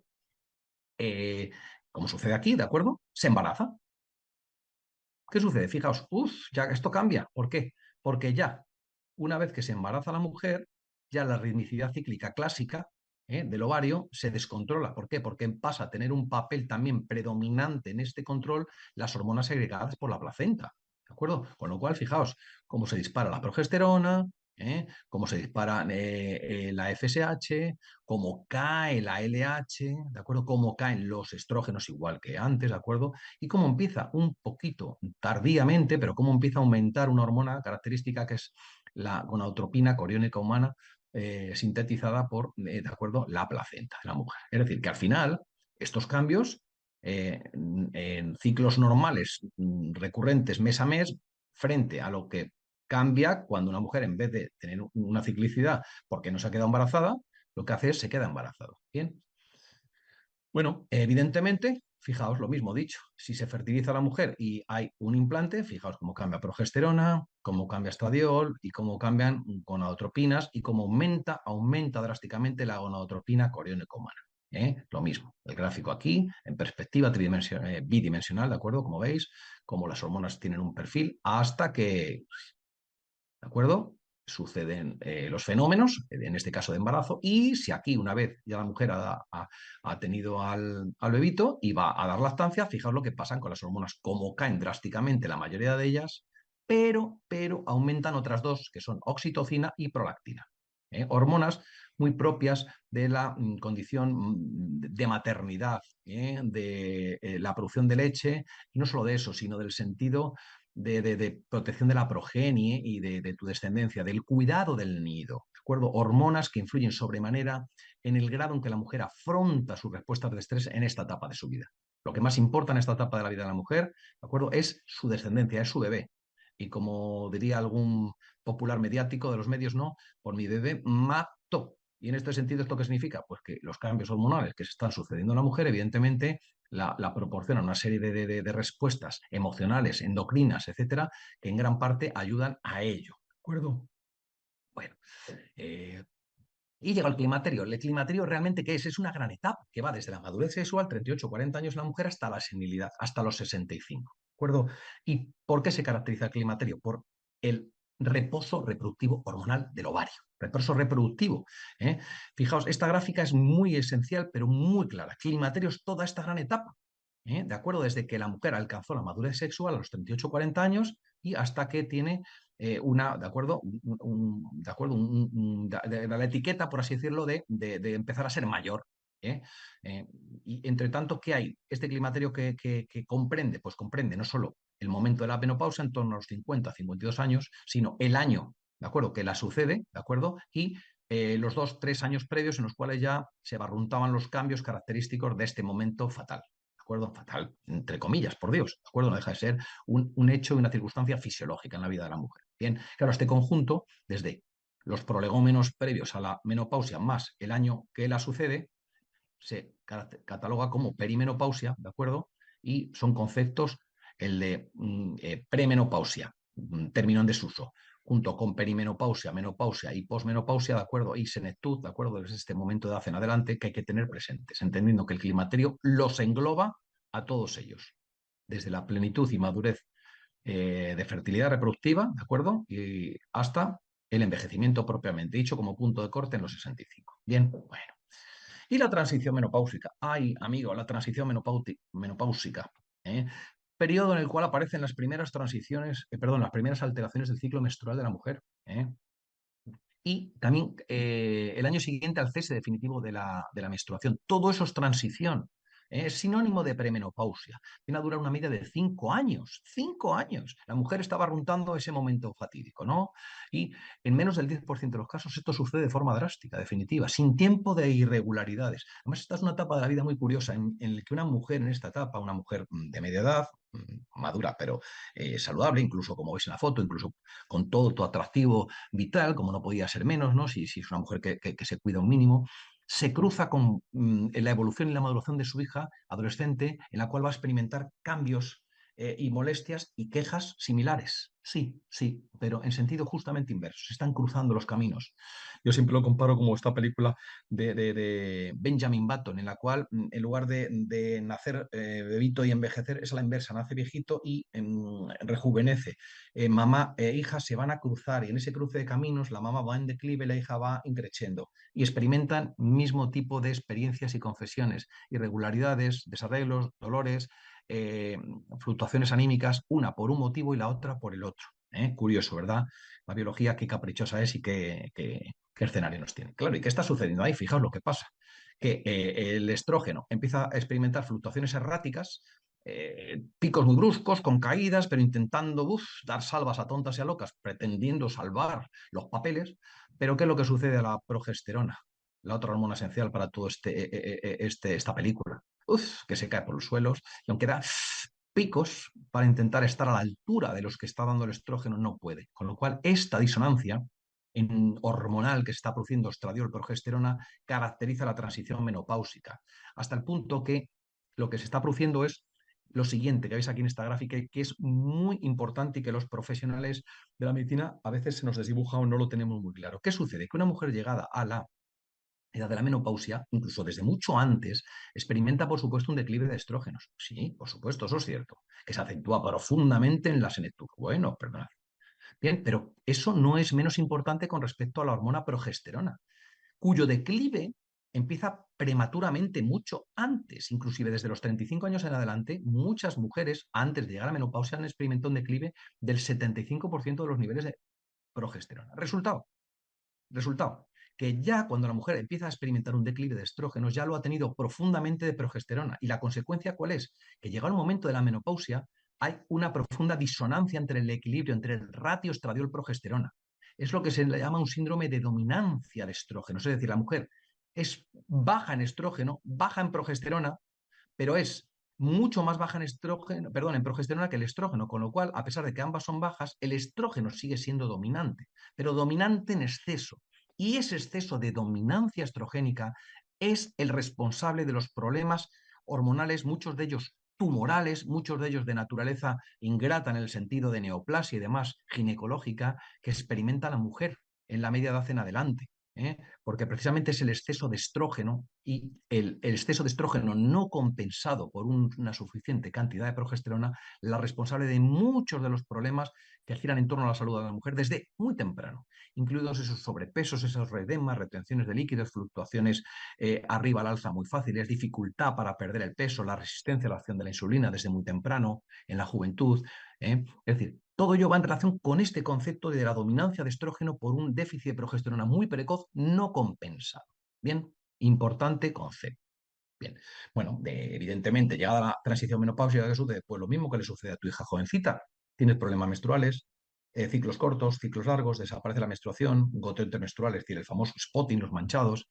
como sucede aquí, ¿de acuerdo?, se embaraza. ¿Qué sucede? Fijaos, ya esto cambia. ¿Por qué? Porque ya, una vez que se embaraza la mujer, ya la ritmicidad cíclica clásica del ovario se descontrola. ¿Por qué? Porque pasa a tener un papel también predominante en este control las hormonas segregadas por la placenta. ¿De acuerdo? Con lo cual, fijaos cómo se dispara la progesterona, cómo se dispara la FSH, cómo cae la LH, ¿de acuerdo? Cómo caen los estrógenos igual que antes, ¿de acuerdo? Y cómo empieza un poquito tardíamente, pero cómo empieza a aumentar una hormona característica que es la gonadotropina coriónica humana sintetizada por, ¿de acuerdo?, la placenta de la mujer. Es decir, que al final estos cambios en ciclos normales recurrentes mes a mes, frente a lo que cambia cuando una mujer, en vez de tener una ciclicidad porque no se ha quedado embarazada, lo que hace es se queda embarazada. Bien. Bueno, evidentemente, fijaos lo mismo dicho, si se fertiliza la mujer y hay un implante, fijaos cómo cambia progesterona, cómo cambia estradiol y cómo cambian gonadotropinas y cómo aumenta drásticamente la gonadotropina coriónica humana. Lo mismo, el gráfico aquí, en perspectiva bidimensional, ¿de acuerdo? Como veis, cómo las hormonas tienen un perfil hasta que, ¿de acuerdo?, suceden los fenómenos, en este caso de embarazo, y si aquí una vez ya la mujer ha tenido al bebito y va a dar lactancia, fijaos lo que pasa con las hormonas, cómo caen drásticamente la mayoría de ellas, pero aumentan otras dos, que son oxitocina y prolactina. Hormonas muy propias de la condición de maternidad, de la producción de leche, y no solo de eso, sino del sentido de protección de la progenie y de tu descendencia, del cuidado del nido, ¿de acuerdo? Hormonas que influyen sobremanera en el grado en que la mujer afronta sus respuestas de estrés en esta etapa de su vida. Lo que más importa en esta etapa de la vida de la mujer, ¿de acuerdo?, es su descendencia, es su bebé. Y como diría algún popular mediático de los medios, no, por mi bebé mato. Y en este sentido, ¿esto qué significa? Pues que los cambios hormonales que se están sucediendo en la mujer, evidentemente, la proporcionan una serie de respuestas emocionales, endocrinas, etcétera, que en gran parte ayudan a ello. ¿De acuerdo? Bueno, y llega el climaterio. ¿El climaterio realmente qué es? Es una gran etapa que va desde la madurez sexual, 38, 40 años en la mujer, hasta la senilidad, hasta los 65. ¿De acuerdo? ¿Y por qué se caracteriza el climaterio? Por el reposo reproductivo hormonal del ovario. Reposo reproductivo. Fijaos, esta gráfica es muy esencial, pero muy clara. Climaterio es toda esta gran etapa. ¿De acuerdo? Desde que la mujer alcanzó la madurez sexual a los 38 40 años y hasta que tiene ¿de acuerdo? ¿De acuerdo? La etiqueta, por así decirlo, de empezar a ser mayor. ¿eh? Y entre tanto, ¿qué hay? Este climaterio que comprende, pues comprende no solo el momento de la menopausia en torno a los 50, 52 años, sino el año, ¿de acuerdo?, que la sucede, ¿de acuerdo? Y los 2, 3 años previos en los cuales ya se barruntaban los cambios característicos de este momento fatal. ¿De acuerdo? Fatal, entre comillas, por Dios, ¿de acuerdo? No deja de ser un hecho y una circunstancia fisiológica en la vida de la mujer. Bien, claro, este conjunto, desde los prolegómenos previos a la menopausia más el año que la sucede, se cataloga como perimenopausia, ¿de acuerdo? Y son conceptos, el de premenopausia, término en desuso, junto con perimenopausia, menopausia y posmenopausia, ¿de acuerdo? Y senectud, ¿de acuerdo? Desde este momento de edad en adelante que hay que tener presentes, entendiendo que el climaterio los engloba a todos ellos, desde la plenitud y madurez de fertilidad reproductiva, ¿de acuerdo? Y hasta el envejecimiento propiamente dicho como punto de corte en los 65. Bien, bueno. Y la transición menopáusica. Ay, amigo, la transición menopáusica. Periodo en el cual aparecen las primeras transiciones, las primeras alteraciones del ciclo menstrual de la mujer. Y también el año siguiente al cese definitivo de la menstruación. Todo eso es transición. Es sinónimo de premenopausia. Viene a durar una media de 5 años. 5 años. La mujer está barruntando ese momento fatídico, ¿no? Y en menos del 10% de los casos esto sucede de forma drástica, definitiva, sin tiempo de irregularidades. Además, esta es una etapa de la vida muy curiosa en la que una mujer en esta etapa, una mujer de media edad, madura, pero saludable, incluso como veis en la foto, incluso con todo tu atractivo vital, como no podía ser menos, ¿no? Si es una mujer que se cuida un mínimo, se cruza con la evolución y la maduración de su hija adolescente, en la cual va a experimentar cambios y molestias y quejas similares. Sí, sí, pero en sentido justamente inverso. Se están cruzando los caminos. Yo siempre lo comparo como esta película de Benjamin Button, en la cual en lugar de nacer bebito y envejecer, es a la inversa, nace viejito y rejuvenece. Mamá e hija se van a cruzar y en ese cruce de caminos la mamá va en declive y la hija va increciendo y experimentan mismo tipo de experiencias y confesiones, irregularidades, desarreglos, dolores, fluctuaciones anímicas, una por un motivo y la otra por el otro. Curioso, ¿verdad? La biología qué caprichosa es y qué escenario nos tiene. Claro, ¿y qué está sucediendo ahí? Fijaos lo que pasa, que el estrógeno empieza a experimentar fluctuaciones erráticas picos muy bruscos, con caídas, pero intentando dar salvas a tontas y a locas, pretendiendo salvar los papeles. Pero ¿qué es lo que sucede a la progesterona? La otra hormona esencial para todo esta película. Que se cae por los suelos y aunque da picos para intentar estar a la altura de los que está dando el estrógeno, no puede. Con lo cual, esta disonancia hormonal que se está produciendo estradiol progesterona caracteriza la transición menopáusica, hasta el punto que lo que se está produciendo es lo siguiente que veis aquí en esta gráfica, que es muy importante y que los profesionales de la medicina a veces se nos desdibuja o no lo tenemos muy claro. ¿Qué sucede? Que una mujer llegada a la edad de la menopausia, incluso desde mucho antes, experimenta, por supuesto, un declive de estrógenos. Sí, por supuesto, eso es cierto, que se acentúa profundamente en la senectud. Bueno, perdonad. Bien, pero eso no es menos importante con respecto a la hormona progesterona, cuyo declive empieza prematuramente mucho antes, inclusive desde los 35 años en adelante, muchas mujeres antes de llegar a la menopausia han experimentado un declive del 75% de los niveles de progesterona. Resultado, que ya cuando la mujer empieza a experimentar un declive de estrógenos, ya lo ha tenido profundamente de progesterona. ¿Y la consecuencia cuál es? Que llega el momento de la menopausia, hay una profunda disonancia entre el equilibrio, entre el ratio estradiol-progesterona. Es lo que se le llama un síndrome de dominancia de estrógenos. Es decir, la mujer es baja en estrógeno, baja en progesterona, pero es mucho más baja en estrógeno, perdón, en progesterona que el estrógeno, con lo cual, a pesar de que ambas son bajas, el estrógeno sigue siendo dominante, pero dominante en exceso. Y ese exceso de dominancia estrogénica es el responsable de los problemas hormonales, muchos de ellos tumorales, muchos de ellos de naturaleza ingrata en el sentido de neoplasia y demás ginecológica que experimenta la mujer en la media edad en adelante. Porque precisamente es el exceso de estrógeno y el exceso de estrógeno no compensado por una suficiente cantidad de progesterona la responsable de muchos de los problemas que giran en torno a la salud de la mujer desde muy temprano, incluidos esos sobrepesos, esos redemas, retenciones de líquidos, fluctuaciones arriba al alza muy fáciles, dificultad para perder el peso, la resistencia a la acción de la insulina desde muy temprano, en la juventud. Es decir, todo ello va en relación con este concepto de la dominancia de estrógeno por un déficit de progesterona muy precoz no compensado. Bien, importante concepto. Bien, bueno, evidentemente, llegada la transición menopáusica, ¿qué sucede? Pues lo mismo que le sucede a tu hija jovencita. Tienes problemas menstruales, ciclos cortos, ciclos largos, desaparece la menstruación, goteo intermenstrual, es decir, el famoso spotting, los manchados,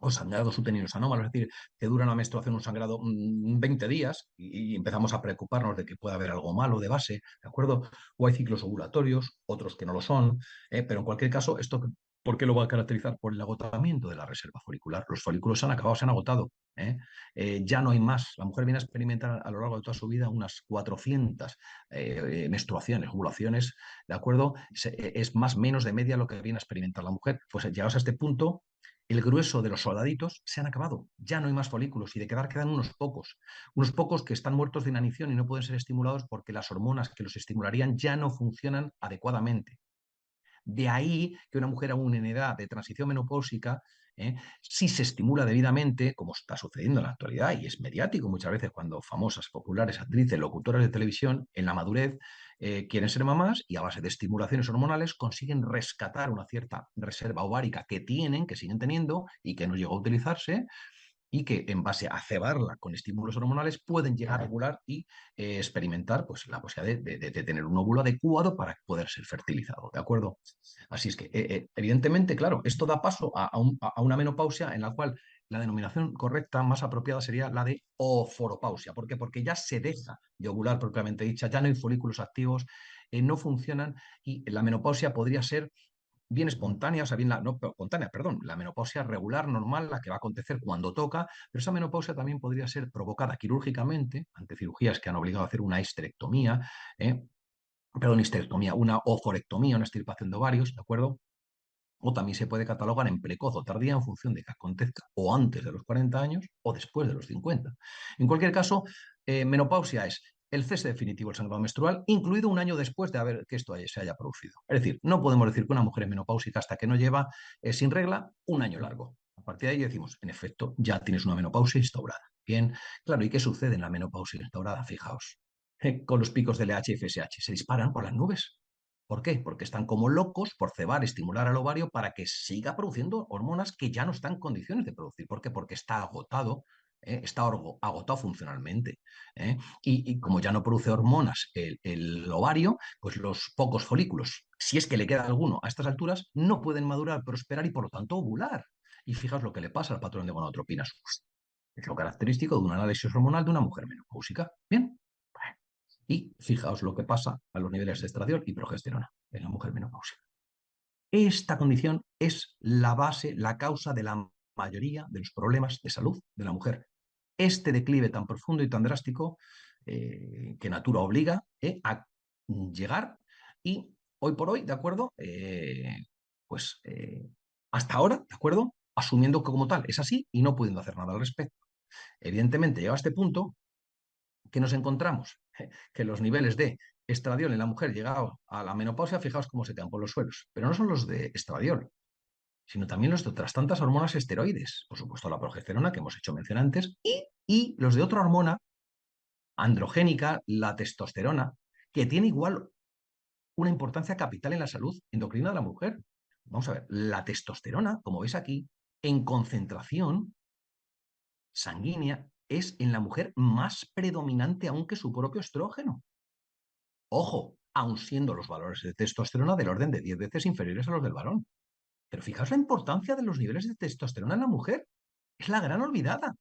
o sangrados uterinos anómalos, es decir, que dura una menstruación, un sangrado 20 días y empezamos a preocuparnos de que pueda haber algo malo de base, ¿de acuerdo? O hay ciclos ovulatorios, otros que no lo son, pero en cualquier caso, esto, ¿por qué lo va a caracterizar? Por el agotamiento de la reserva folicular. Los folículos se han acabado, se han agotado. Ya no hay más. La mujer viene a experimentar a lo largo de toda su vida unas 400 menstruaciones, ovulaciones, ¿de acuerdo? Es más menos de media lo que viene a experimentar la mujer. Pues llegados a este punto, el grueso de los soldaditos se han acabado, ya no hay más folículos y de quedan unos pocos que están muertos de inanición y no pueden ser estimulados porque las hormonas que los estimularían ya no funcionan adecuadamente. De ahí que una mujer aún en edad de transición menopáusica, si se estimula debidamente, como está sucediendo en la actualidad, y es mediático muchas veces cuando famosas, populares, actrices, locutoras de televisión, en la madurez, quieren ser mamás y a base de estimulaciones hormonales consiguen rescatar una cierta reserva ovárica que tienen, que siguen teniendo y que no llegó a utilizarse, y que en base a cebarla con estímulos hormonales pueden llegar a ovular y experimentar pues, la posibilidad de tener un óvulo adecuado para poder ser fertilizado, ¿de acuerdo? Así es que, evidentemente, claro, esto da paso a una menopausia en la cual la denominación correcta, más apropiada, sería la de oforopausia. ¿Por qué? Porque ya se deja de ovular propiamente dicha, ya no hay folículos activos, no funcionan y la menopausia podría ser bien espontánea, o sea, bien no espontánea, perdón, la menopausia regular, normal, la que va a acontecer cuando toca, pero esa menopausia también podría ser provocada quirúrgicamente, ante cirugías que han obligado a hacer una histerectomía, una oforectomía, una extirpación de ovarios, ¿de acuerdo? O también se puede catalogar en precoz o tardía en función de que acontezca o antes de los 40 años o después de los 50. En cualquier caso, menopausia es el cese definitivo del sangrado menstrual, incluido un año después de que esto se haya producido. Es decir, no podemos decir que una mujer es menopáusica hasta que no lleva sin regla un año largo. A partir de ahí decimos, en efecto, ya tienes una menopausia instaurada. Bien, claro, ¿y qué sucede en la menopausia instaurada? Fijaos, con los picos de LH y FSH, se disparan por las nubes. ¿Por qué? Porque están como locos por cebar, estimular al ovario para que siga produciendo hormonas que ya no están en condiciones de producir. ¿Por qué? Porque está agotado está agotado funcionalmente. Y como ya no produce hormonas el ovario, pues los pocos folículos, si es que le queda alguno a estas alturas, no pueden madurar, prosperar y por lo tanto ovular. Y fijaos lo que le pasa al patrón de gonadotropinas. Es lo característico de un análisis hormonal de una mujer menopáusica. Bien. Y fijaos lo que pasa a los niveles de estradiol y progesterona en la mujer menopáusica. Esta condición es la base, la causa de la mayoría de los problemas de salud de la mujer. Este declive tan profundo y tan drástico que natura obliga a llegar y hoy por hoy, ¿de acuerdo? Hasta ahora, ¿de acuerdo? Asumiendo que como tal es así y no pudiendo hacer nada al respecto. Evidentemente, llega a este punto que nos encontramos que los niveles de estradiol en la mujer llegado a la menopausia, fijaos cómo se quedan por los suelos, pero no son los de estradiol, sino también los de otras tantas hormonas esteroides, por supuesto la progesterona que hemos hecho mención antes, y los de otra hormona androgénica, la testosterona, que tiene igual una importancia capital en la salud endocrina de la mujer. Vamos a ver, la testosterona, como veis aquí, en concentración sanguínea, es en la mujer más predominante aún que su propio estrógeno. Ojo, aun siendo los valores de testosterona del orden de 10 veces inferiores a los del varón. Pero fijaos la importancia de los niveles de testosterona en la mujer. Es la gran olvidada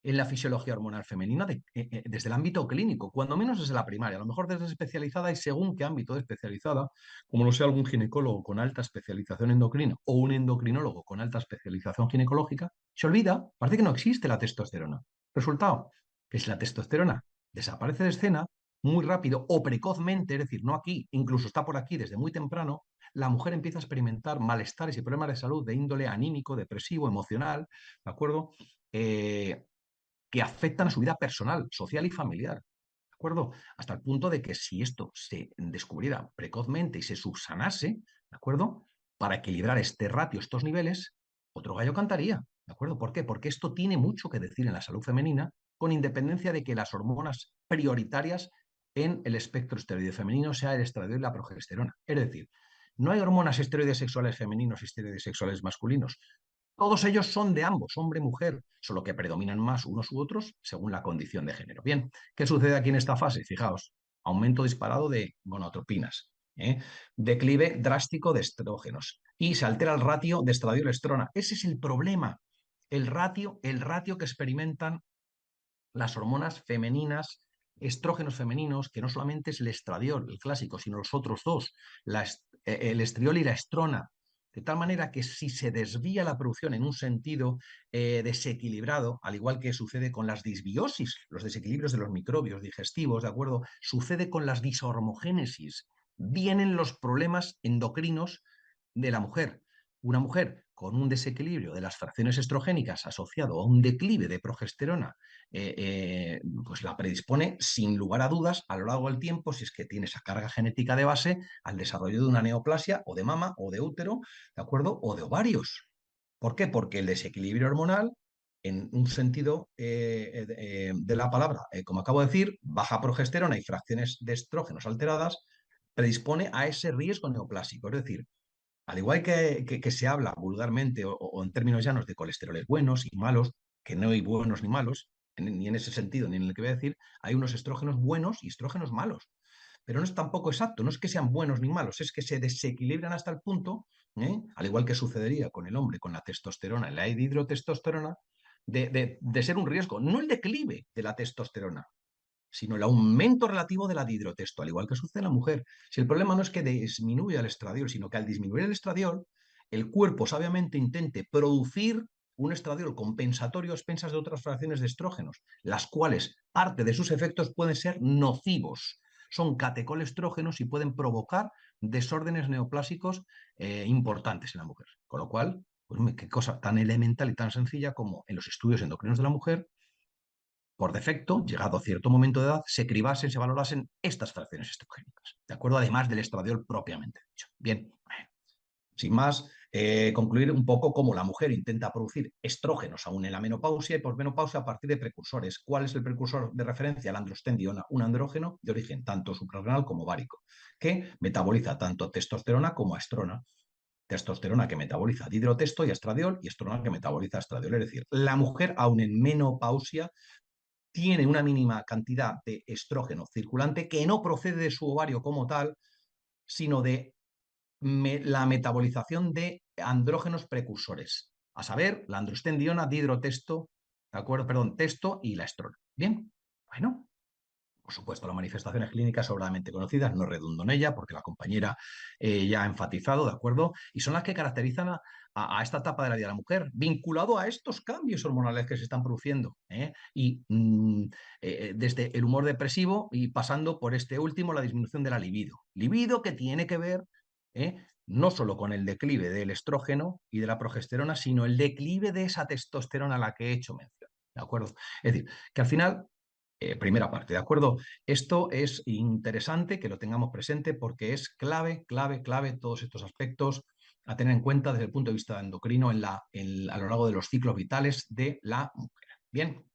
en la fisiología hormonal femenina desde el ámbito clínico, cuando menos desde la primaria, a lo mejor desde especializada y según qué ámbito de especializada, como lo sea algún ginecólogo con alta especialización endocrina o un endocrinólogo con alta especialización ginecológica, se olvida, parece que no existe la testosterona. Resultado, que si la testosterona desaparece de escena muy rápido o precozmente, es decir, no aquí, incluso está por aquí desde muy temprano, la mujer empieza a experimentar malestares y problemas de salud de índole anímico, depresivo, emocional, ¿de acuerdo? Que afectan a su vida personal, social y familiar. ¿De acuerdo? Hasta el punto de que si esto se descubriera precozmente y se subsanase, ¿de acuerdo? Para equilibrar este ratio, estos niveles, otro gallo cantaría. ¿De acuerdo? ¿Por qué? Porque esto tiene mucho que decir en la salud femenina, con independencia de que las hormonas prioritarias en el espectro esteroide femenino sea el estradiol y la progesterona. Es decir, no hay hormonas esteroides sexuales femeninos y esteroides sexuales masculinos. Todos ellos son de ambos, hombre y mujer, solo que predominan más unos u otros según la condición de género. Bien, ¿qué sucede aquí en esta fase? Fijaos, aumento disparado de gonadotropinas, declive drástico de estrógenos y se altera el ratio de estradiol-estrona. Ese es el problema, el ratio que experimentan las hormonas femeninas, estrógenos femeninos, que no solamente es el estradiol, el clásico, sino los otros dos, el estriol y la estrona. De tal manera que si se desvía la producción en un sentido desequilibrado, al igual que sucede con las disbiosis, los desequilibrios de los microbios digestivos, ¿de acuerdo? Sucede con las dishormogénesis. Vienen los problemas endocrinos de la mujer. Una mujer con un desequilibrio de las fracciones estrogénicas asociado a un declive de progesterona pues la predispone sin lugar a dudas a lo largo del tiempo, si es que tiene esa carga genética de base, al desarrollo de una neoplasia o de mama o de útero, ¿de acuerdo? O de ovarios. ¿Por qué? Porque el desequilibrio hormonal, en un sentido de la palabra, como acabo de decir, baja progesterona y fracciones de estrógenos alteradas, predispone a ese riesgo neoplásico. Es decir, al igual que se habla vulgarmente o en términos llanos de colesteroles buenos y malos, que no hay buenos ni malos, ni en ese sentido ni en el que voy a decir, hay unos estrógenos buenos y estrógenos malos. Pero no es tampoco exacto, no es que sean buenos ni malos, es que se desequilibran hasta el punto, al igual que sucedería con el hombre, con la testosterona y la dihidrotestosterona, de ser un riesgo, no el declive de la testosterona, sino el aumento relativo de la dihidrotesto, al igual que sucede en la mujer. Si el problema no es que disminuya el estradiol, sino que al disminuir el estradiol, el cuerpo sabiamente intente producir un estradiol compensatorio a expensas de otras fracciones de estrógenos, las cuales parte de sus efectos pueden ser nocivos. Son catecolestrógenos y pueden provocar desórdenes neoplásicos importantes en la mujer. Con lo cual, pues, qué cosa tan elemental y tan sencilla como en los estudios endocrinos de la mujer, por defecto, llegado a cierto momento de edad, se cribasen, se valorasen estas fracciones estrogénicas, ¿de acuerdo? Además del estradiol propiamente dicho. Bien, sin más, concluir un poco cómo la mujer intenta producir estrógenos aún en la menopausia y posmenopausia a partir de precursores. ¿Cuál es el precursor de referencia? La androstendiona, un andrógeno de origen tanto suprarrenal como ovárico, que metaboliza tanto testosterona como estrona. testosterona que metaboliza dihidrotesto y estradiol, y estrona que metaboliza estradiol. Es decir, la mujer, aún en menopausia, tiene una mínima cantidad de estrógeno circulante que no procede de su ovario como tal, sino de la metabolización de andrógenos precursores, a saber, la androstendiona, dihidrotesto, ¿de acuerdo? Perdón, testo y la estrona. Bien, bueno, por supuesto, las manifestaciones clínicas sobradamente conocidas, no redundo en ella porque la compañera ya ha enfatizado, ¿de acuerdo? Y son las que caracterizan a esta etapa de la vida de la mujer, vinculado a estos cambios hormonales que se están produciendo. Y desde el humor depresivo y pasando por este último, la disminución de la libido. Libido que tiene que ver no solo con el declive del estrógeno y de la progesterona, sino el declive de esa testosterona a la que he hecho mención. ¿De acuerdo? Es decir, que al final primera parte, ¿de acuerdo? Esto es interesante que lo tengamos presente porque es clave, clave, clave todos estos aspectos a tener en cuenta desde el punto de vista endocrino a lo largo de los ciclos vitales de la mujer. Bien,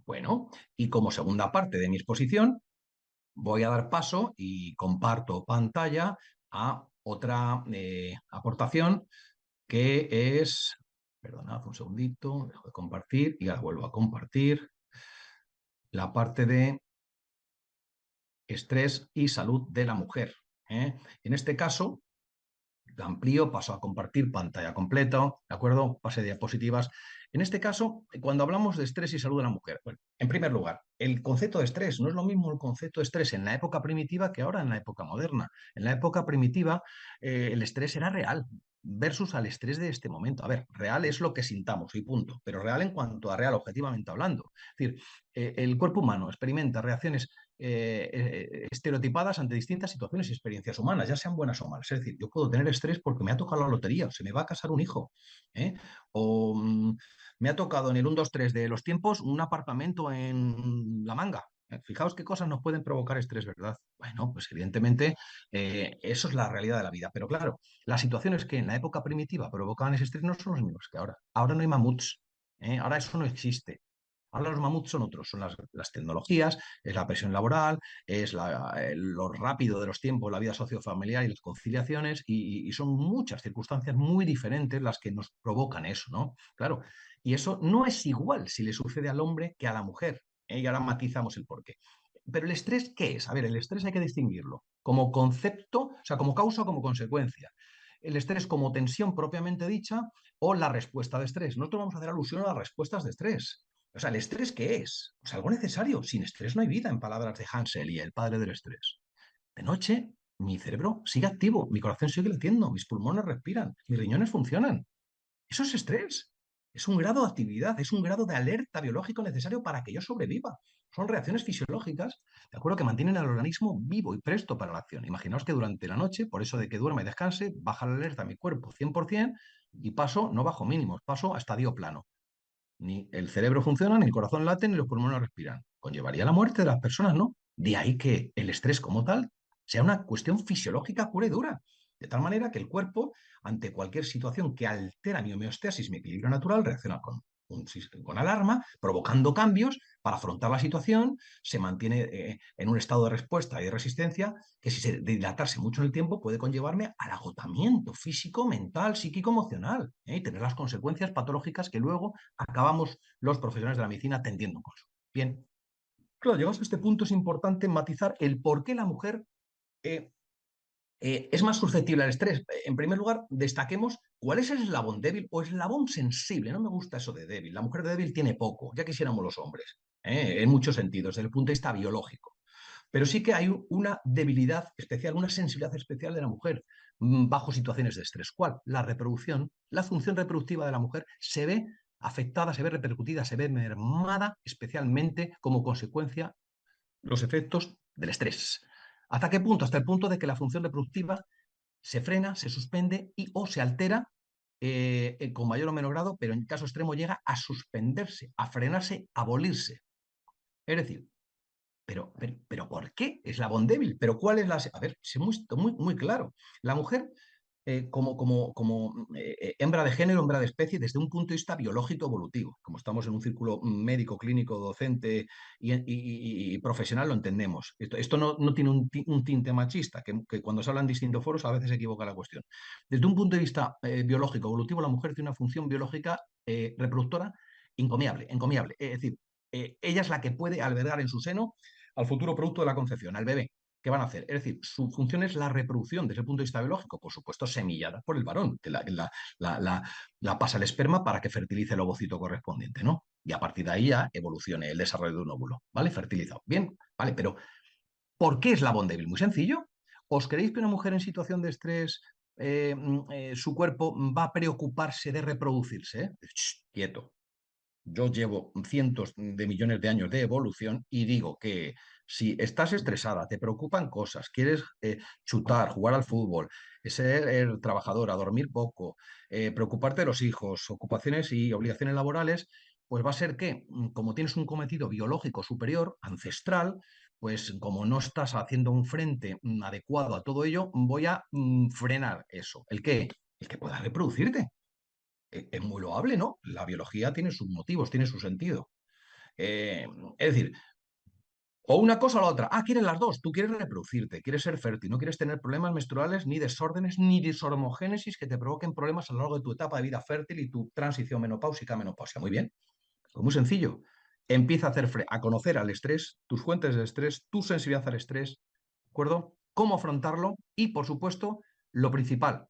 bueno, y como segunda parte de mi exposición, voy a dar paso y comparto pantalla a otra aportación que es, perdonad un segundito, dejo de compartir y ahora vuelvo a compartir la parte de estrés y salud de la mujer. En este caso, amplío, paso a compartir pantalla completa, ¿de acuerdo? Pase de diapositivas. En este caso, cuando hablamos de estrés y salud de la mujer, bueno, en primer lugar, el concepto de estrés no es lo mismo el concepto de estrés en la época primitiva que ahora en la época moderna. En la época primitiva, el estrés era real versus al estrés de este momento. A ver, real es lo que sintamos y punto, pero real en cuanto a real, objetivamente hablando. Es decir, el cuerpo humano experimenta reacciones estereotipadas ante distintas situaciones y experiencias humanas, ya sean buenas o malas. Es decir, yo puedo tener estrés porque me ha tocado la lotería, o se me va a casar un hijo, o me ha tocado en el 1, 2, 3 de los tiempos un apartamento en La Manga. Fijaos qué cosas nos pueden provocar estrés, ¿verdad? Bueno, pues evidentemente eso es la realidad de la vida. Pero claro, las situaciones que en la época primitiva provocaban ese estrés no son los mismos que ahora. Ahora no hay mamuts, ahora eso no existe. Ahora los mamuts son otros, son las tecnologías, es la presión laboral, es lo rápido de los tiempos, la vida sociofamiliar y las conciliaciones, y son muchas circunstancias muy diferentes las que nos provocan eso, ¿no? Claro, y eso no es igual si le sucede al hombre que a la mujer, y ahora matizamos el porqué. Pero el estrés, ¿qué es? A ver, el estrés hay que distinguirlo como concepto, o sea, como causa o como consecuencia. El estrés como tensión propiamente dicha o la respuesta de estrés. Nosotros vamos a hacer alusión a las respuestas de estrés. O sea, ¿el estrés qué es? Pues algo necesario. Sin estrés no hay vida, en palabras de Hansel y el padre del estrés. De noche, mi cerebro sigue activo, mi corazón sigue latiendo, mis pulmones respiran, mis riñones funcionan. Eso es estrés. Es un grado de actividad, es un grado de alerta biológico necesario para que yo sobreviva. Son reacciones fisiológicas, de acuerdo, que mantienen al organismo vivo y presto para la acción. Imaginaos que durante la noche, por eso de que duerma y descanse, baja la alerta a mi cuerpo 100% y paso, no bajo mínimos, paso a estadio plano. Ni el cerebro funciona, ni el corazón late, ni los pulmones respiran. Conllevaría la muerte de las personas, ¿no? De ahí que el estrés como tal sea una cuestión fisiológica pura y dura. De tal manera que el cuerpo, ante cualquier situación que altera mi homeostasis, mi equilibrio natural, reacciona con alarma, provocando cambios para afrontar la situación, se mantiene en un estado de respuesta y de resistencia que si se dilatase mucho en el tiempo puede conllevarme al agotamiento físico, mental, psíquico, emocional, y tener las consecuencias patológicas que luego acabamos los profesionales de la medicina atendiendo con eso. Bien, claro, llegados a este punto es importante matizar el por qué la mujer eh, es más susceptible al estrés. En primer lugar, destaquemos cuál es el eslabón débil o eslabón sensible. No me gusta eso de débil. La mujer débil tiene poco, ya quisiéramos los hombres, en muchos sentidos, desde el punto de vista biológico. Pero sí que hay una debilidad especial, una sensibilidad especial de la mujer bajo situaciones de estrés. ¿Cuál? La reproducción, la función reproductiva de la mujer se ve afectada, se ve repercutida, se ve mermada especialmente como consecuencia los efectos del estrés. ¿Hasta qué punto? Hasta el punto de que la función reproductiva se frena, se suspende y o se altera con mayor o menor grado, pero en caso extremo llega a suspenderse, a frenarse, a abolirse. Es decir, pero ¿por qué? Eslabón débil. ¿Pero cuál es la...? A ver, es muy, muy, muy claro. La mujer hembra de género, hembra de especie, desde un punto de vista biológico evolutivo. Como estamos en un círculo médico, clínico, docente y profesional, lo entendemos. Esto no tiene un tinte machista, que cuando se hablan en distintos foros a veces se equivoca la cuestión. Desde un punto de vista biológico evolutivo, la mujer tiene una función biológica reproductora encomiable, encomiable. Es decir, ella es la que puede albergar en su seno al futuro producto de la concepción, al bebé. ¿Qué van a hacer? Es decir, su función es la reproducción desde el punto de vista biológico, por supuesto, semillada por el varón, que la pasa el esperma para que fertilice el ovocito correspondiente, ¿no? Y a partir de ahí ya evolucione el desarrollo de un óvulo, ¿vale? Fertilizado. Bien, ¿vale? Pero ¿por qué eslabón débil? Muy sencillo. ¿Os creéis que una mujer en situación de estrés, su cuerpo va a preocuparse de reproducirse? Quieto. Yo llevo cientos de millones de años de evolución y digo que si estás estresada, te preocupan cosas, quieres chutar, jugar al fútbol, ser trabajadora, dormir poco, preocuparte de los hijos, ocupaciones y obligaciones laborales, pues va a ser que, como tienes un cometido biológico superior, ancestral, pues como no estás haciendo un frente adecuado a todo ello, voy a frenar eso. ¿El qué? El que puedas reproducirte. Es muy loable, ¿no? La biología tiene sus motivos, tiene su sentido. Eh, es decir, o una cosa o la otra. Ah, quieres las dos. Tú quieres reproducirte, quieres ser fértil, no quieres tener problemas menstruales, ni desórdenes, ni dishormogénesis que te provoquen problemas a lo largo de tu etapa de vida fértil y tu transición menopáusica a menopausia. Muy bien. Pues muy sencillo. Empieza a conocer al estrés, tus fuentes de estrés, tu sensibilidad al estrés, ¿de acuerdo? Cómo afrontarlo y, por supuesto, lo principal,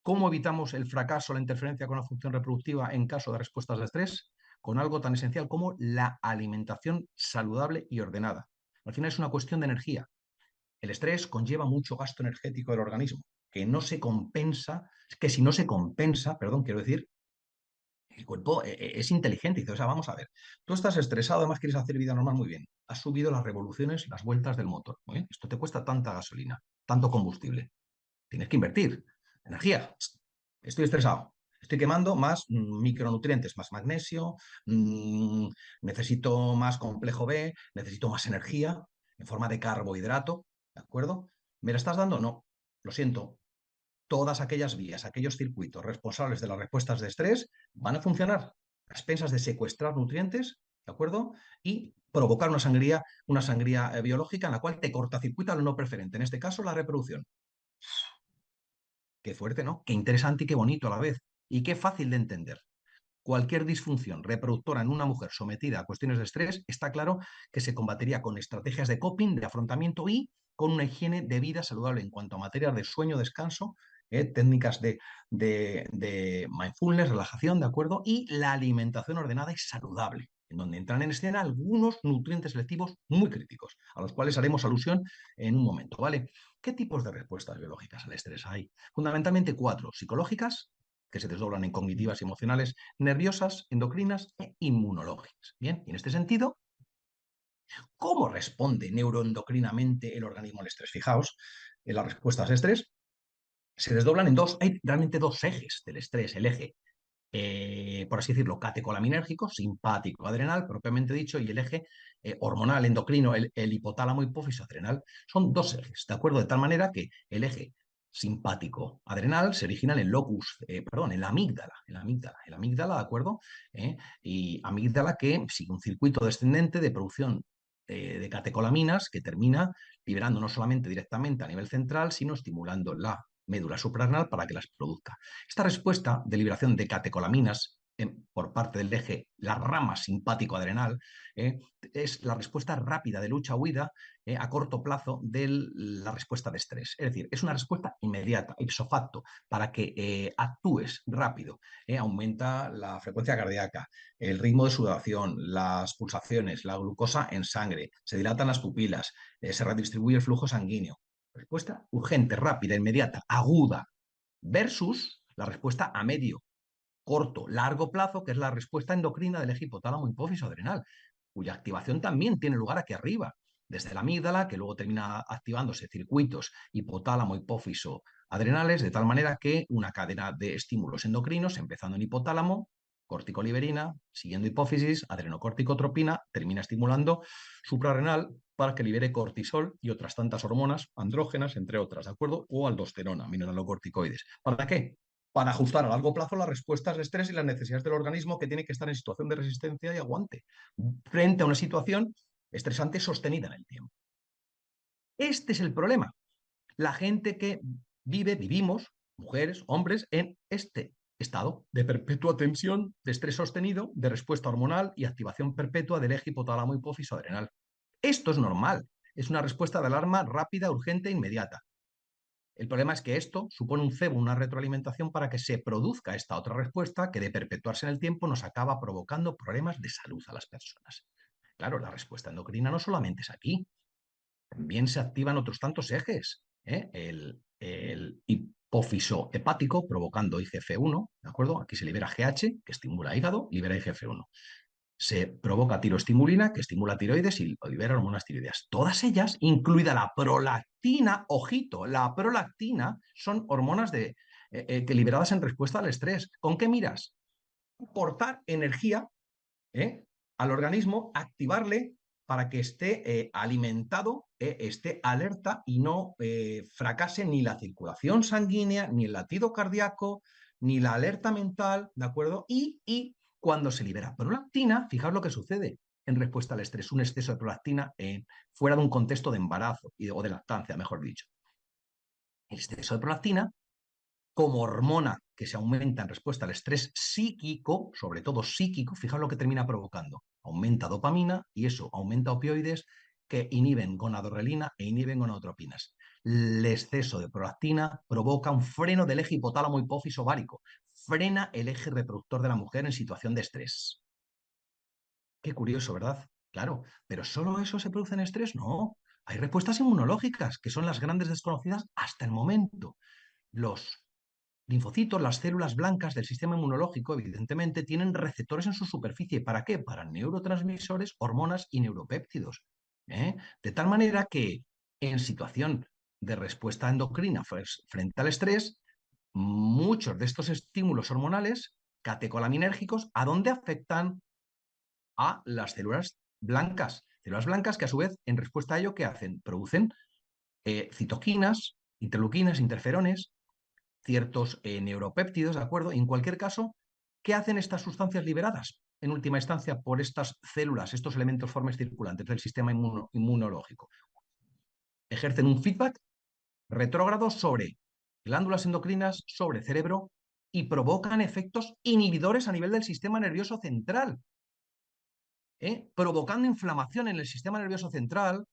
¿cómo evitamos el fracaso, la interferencia con la función reproductiva en caso de respuestas de estrés? Con algo tan esencial como la alimentación saludable y ordenada. Al final es una cuestión de energía. El estrés conlleva mucho gasto energético del organismo, que no se compensa, que si no se compensa, perdón, quiero decir, el cuerpo es inteligente y dice, o sea, vamos a ver, tú estás estresado, además quieres hacer vida normal, muy bien. Has subido las revoluciones, las vueltas del motor. Muy bien. Esto te cuesta tanta gasolina, tanto combustible. Tienes que invertir energía. Estoy estresado. Estoy quemando más micronutrientes, más magnesio, necesito más complejo B, necesito más energía en forma de carbohidrato, ¿de acuerdo? ¿Me la estás dando? No, lo siento. Todas aquellas vías, aquellos circuitos responsables de las respuestas de estrés van a funcionar a expensas de secuestrar nutrientes, ¿de acuerdo? Y provocar una sangría biológica en la cual te cortacircuita lo no preferente, en este caso la reproducción. Qué fuerte, ¿no? Qué interesante y qué bonito a la vez. Y qué fácil de entender. Cualquier disfunción reproductora en una mujer sometida a cuestiones de estrés, está claro que se combatería con estrategias de coping, de afrontamiento y con una higiene de vida saludable en cuanto a materias de sueño, descanso, técnicas de mindfulness, relajación, ¿de acuerdo? Y la alimentación ordenada y saludable, en donde entran en escena algunos nutrientes selectivos muy críticos, a los cuales haremos alusión en un momento, ¿vale? ¿Qué tipos de respuestas biológicas al estrés hay? Fundamentalmente cuatro: psicológicas, que se desdoblan en cognitivas y emocionales, nerviosas, endocrinas e inmunológicas. Bien, y en este sentido, ¿cómo responde neuroendocrinamente el organismo al estrés? Fijaos, en las respuestas de estrés se desdoblan en dos, hay realmente dos ejes del estrés: el eje, por así decirlo, catecolinérgico, simpático, adrenal, propiamente dicho, y el eje hormonal, endocrino, el hipotálamo, hipófiso, adrenal. Son dos ejes, ¿de acuerdo? De tal manera que el eje simpático adrenal se origina en el locus, perdón, en la amígdala, ¿de acuerdo? Y amígdala que sigue un circuito descendente de producción de catecolaminas que termina liberando no solamente directamente a nivel central, sino estimulando la médula suprarrenal para que las produzca. Esta respuesta de liberación de catecolaminas por parte del eje, la rama simpático-adrenal, es la respuesta rápida de lucha-huida a corto plazo de la respuesta de estrés. Es decir, es una respuesta inmediata, ipso facto, para que actúes rápido. Aumenta la frecuencia cardíaca, el ritmo de sudoración, las pulsaciones, la glucosa en sangre, se dilatan las pupilas, se redistribuye el flujo sanguíneo. Respuesta urgente, rápida, inmediata, aguda, versus la respuesta a medio, corto, largo plazo, que es la respuesta endocrina del eje hipotálamo hipófiso adrenal, cuya activación también tiene lugar aquí arriba, desde la amígdala, que luego termina activándose circuitos hipotálamo hipófiso adrenales, de tal manera que una cadena de estímulos endocrinos, empezando en hipotálamo, corticoliberina, siguiendo hipófisis, adrenocorticotropina, termina estimulando suprarrenal para que libere cortisol y otras tantas hormonas andrógenas, entre otras, ¿de acuerdo? O aldosterona, mineralocorticoides. ¿Para qué? Para ajustar a largo plazo las respuestas de estrés y las necesidades del organismo, que tiene que estar en situación de resistencia y aguante frente a una situación estresante sostenida en el tiempo. Este es el problema. La gente que vivimos, mujeres, hombres, en este estado de perpetua tensión, de estrés sostenido, de respuesta hormonal y activación perpetua del eje hipotálamo hipófiso adrenal. Esto es normal, es una respuesta de alarma rápida, urgente e inmediata. El problema es que esto supone un cebo, una retroalimentación para que se produzca esta otra respuesta que, de perpetuarse en el tiempo, nos acaba provocando problemas de salud a las personas. Claro, la respuesta endocrina no solamente es aquí, también se activan otros tantos ejes. El hipófiso hepático provocando IGF-1, ¿de acuerdo? Aquí se libera GH, que estimula hígado, libera IGF-1. Se provoca tiroestimulina, que estimula tiroides y libera hormonas tiroideas. Todas ellas, incluida la prolactina, ojito, la prolactina son hormonas que liberadas en respuesta al estrés. ¿Con qué miras? Aportar energía al organismo, activarle para que esté alimentado, esté alerta y no fracase ni la circulación sanguínea, ni el latido cardíaco, ni la alerta mental, ¿de acuerdo? Y cuando se libera prolactina, fijaos lo que sucede en respuesta al estrés, un exceso de prolactina fuera de un contexto de embarazo o de lactancia, mejor dicho. El exceso de prolactina, como hormona que se aumenta en respuesta al estrés psíquico, sobre todo psíquico, fijaos lo que termina provocando. Aumenta dopamina y eso aumenta opioides que inhiben gonadorrelina e inhiben gonadotropinas. El exceso de prolactina provoca un freno del eje hipotálamo hipófiso ovárico, frena el eje reproductor de la mujer en situación de estrés. Qué curioso, ¿verdad? Claro, pero ¿solo eso se produce en estrés? No, hay respuestas inmunológicas, que son las grandes desconocidas hasta el momento. Los linfocitos, las células blancas del sistema inmunológico, evidentemente, tienen receptores en su superficie. ¿Para qué? Para neurotransmisores, hormonas y neuropéptidos. De tal manera que en situación de respuesta endocrina frente al estrés, muchos de estos estímulos hormonales catecolaminérgicos, ¿a dónde afectan? A las células blancas. Células blancas que a su vez, en respuesta a ello, ¿qué hacen? Producen citoquinas, interleuquinas, interferones, ciertos neuropéptidos, ¿de acuerdo? Y en cualquier caso, ¿qué hacen estas sustancias liberadas en última instancia por estas células, estos elementos formes circulantes del sistema inmunológico? Ejercen un feedback retrógrado sobre glándulas endocrinas, sobre cerebro y provocan efectos inhibidores a nivel del sistema nervioso central, provocando inflamación en el sistema nervioso central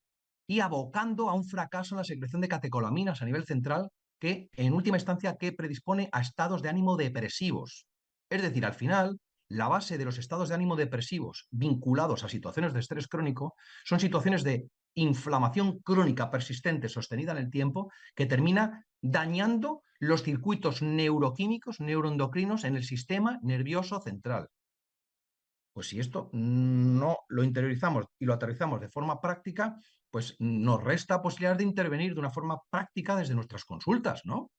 y abocando a un fracaso en la secreción de catecolaminas a nivel central, que en última instancia que predispone a estados de ánimo depresivos. Es decir, al final, la base de los estados de ánimo depresivos vinculados a situaciones de estrés crónico son situaciones de inflamación crónica persistente sostenida en el tiempo, que termina dañando los circuitos neuroquímicos, neuroendocrinos en el sistema nervioso central. Pues si esto no lo interiorizamos y lo aterrizamos de forma práctica, pues nos resta posibilidad de intervenir de una forma práctica desde nuestras consultas, ¿no?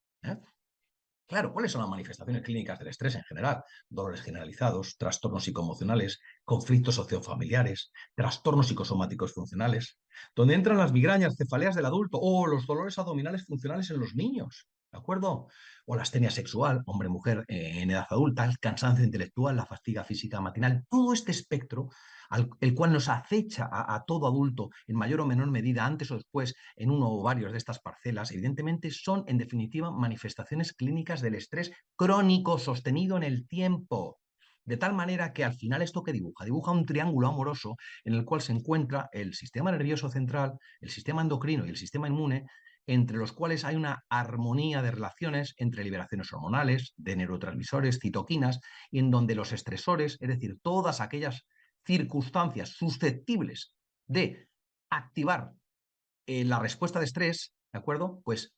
Claro, ¿cuáles son las manifestaciones clínicas del estrés en general? Dolores generalizados, trastornos psicoemocionales, conflictos sociofamiliares, trastornos psicosomáticos funcionales, donde entran las migrañas, cefaleas del adulto o los dolores abdominales funcionales en los niños, ¿de acuerdo? O la astenia sexual, hombre-mujer en edad adulta, el cansancio intelectual, la fatiga física matinal, todo este espectro el cual nos acecha a todo adulto en mayor o menor medida, antes o después, en uno o varios de estas parcelas, evidentemente son, en definitiva, manifestaciones clínicas del estrés crónico sostenido en el tiempo. De tal manera que al final esto que dibuja un triángulo amoroso en el cual se encuentra el sistema nervioso central, el sistema endocrino y el sistema inmune, entre los cuales hay una armonía de relaciones entre liberaciones hormonales, de neurotransmisores, citoquinas, y en donde los estresores, es decir, todas aquellas circunstancias susceptibles de activar la respuesta de estrés, ¿de acuerdo? Pues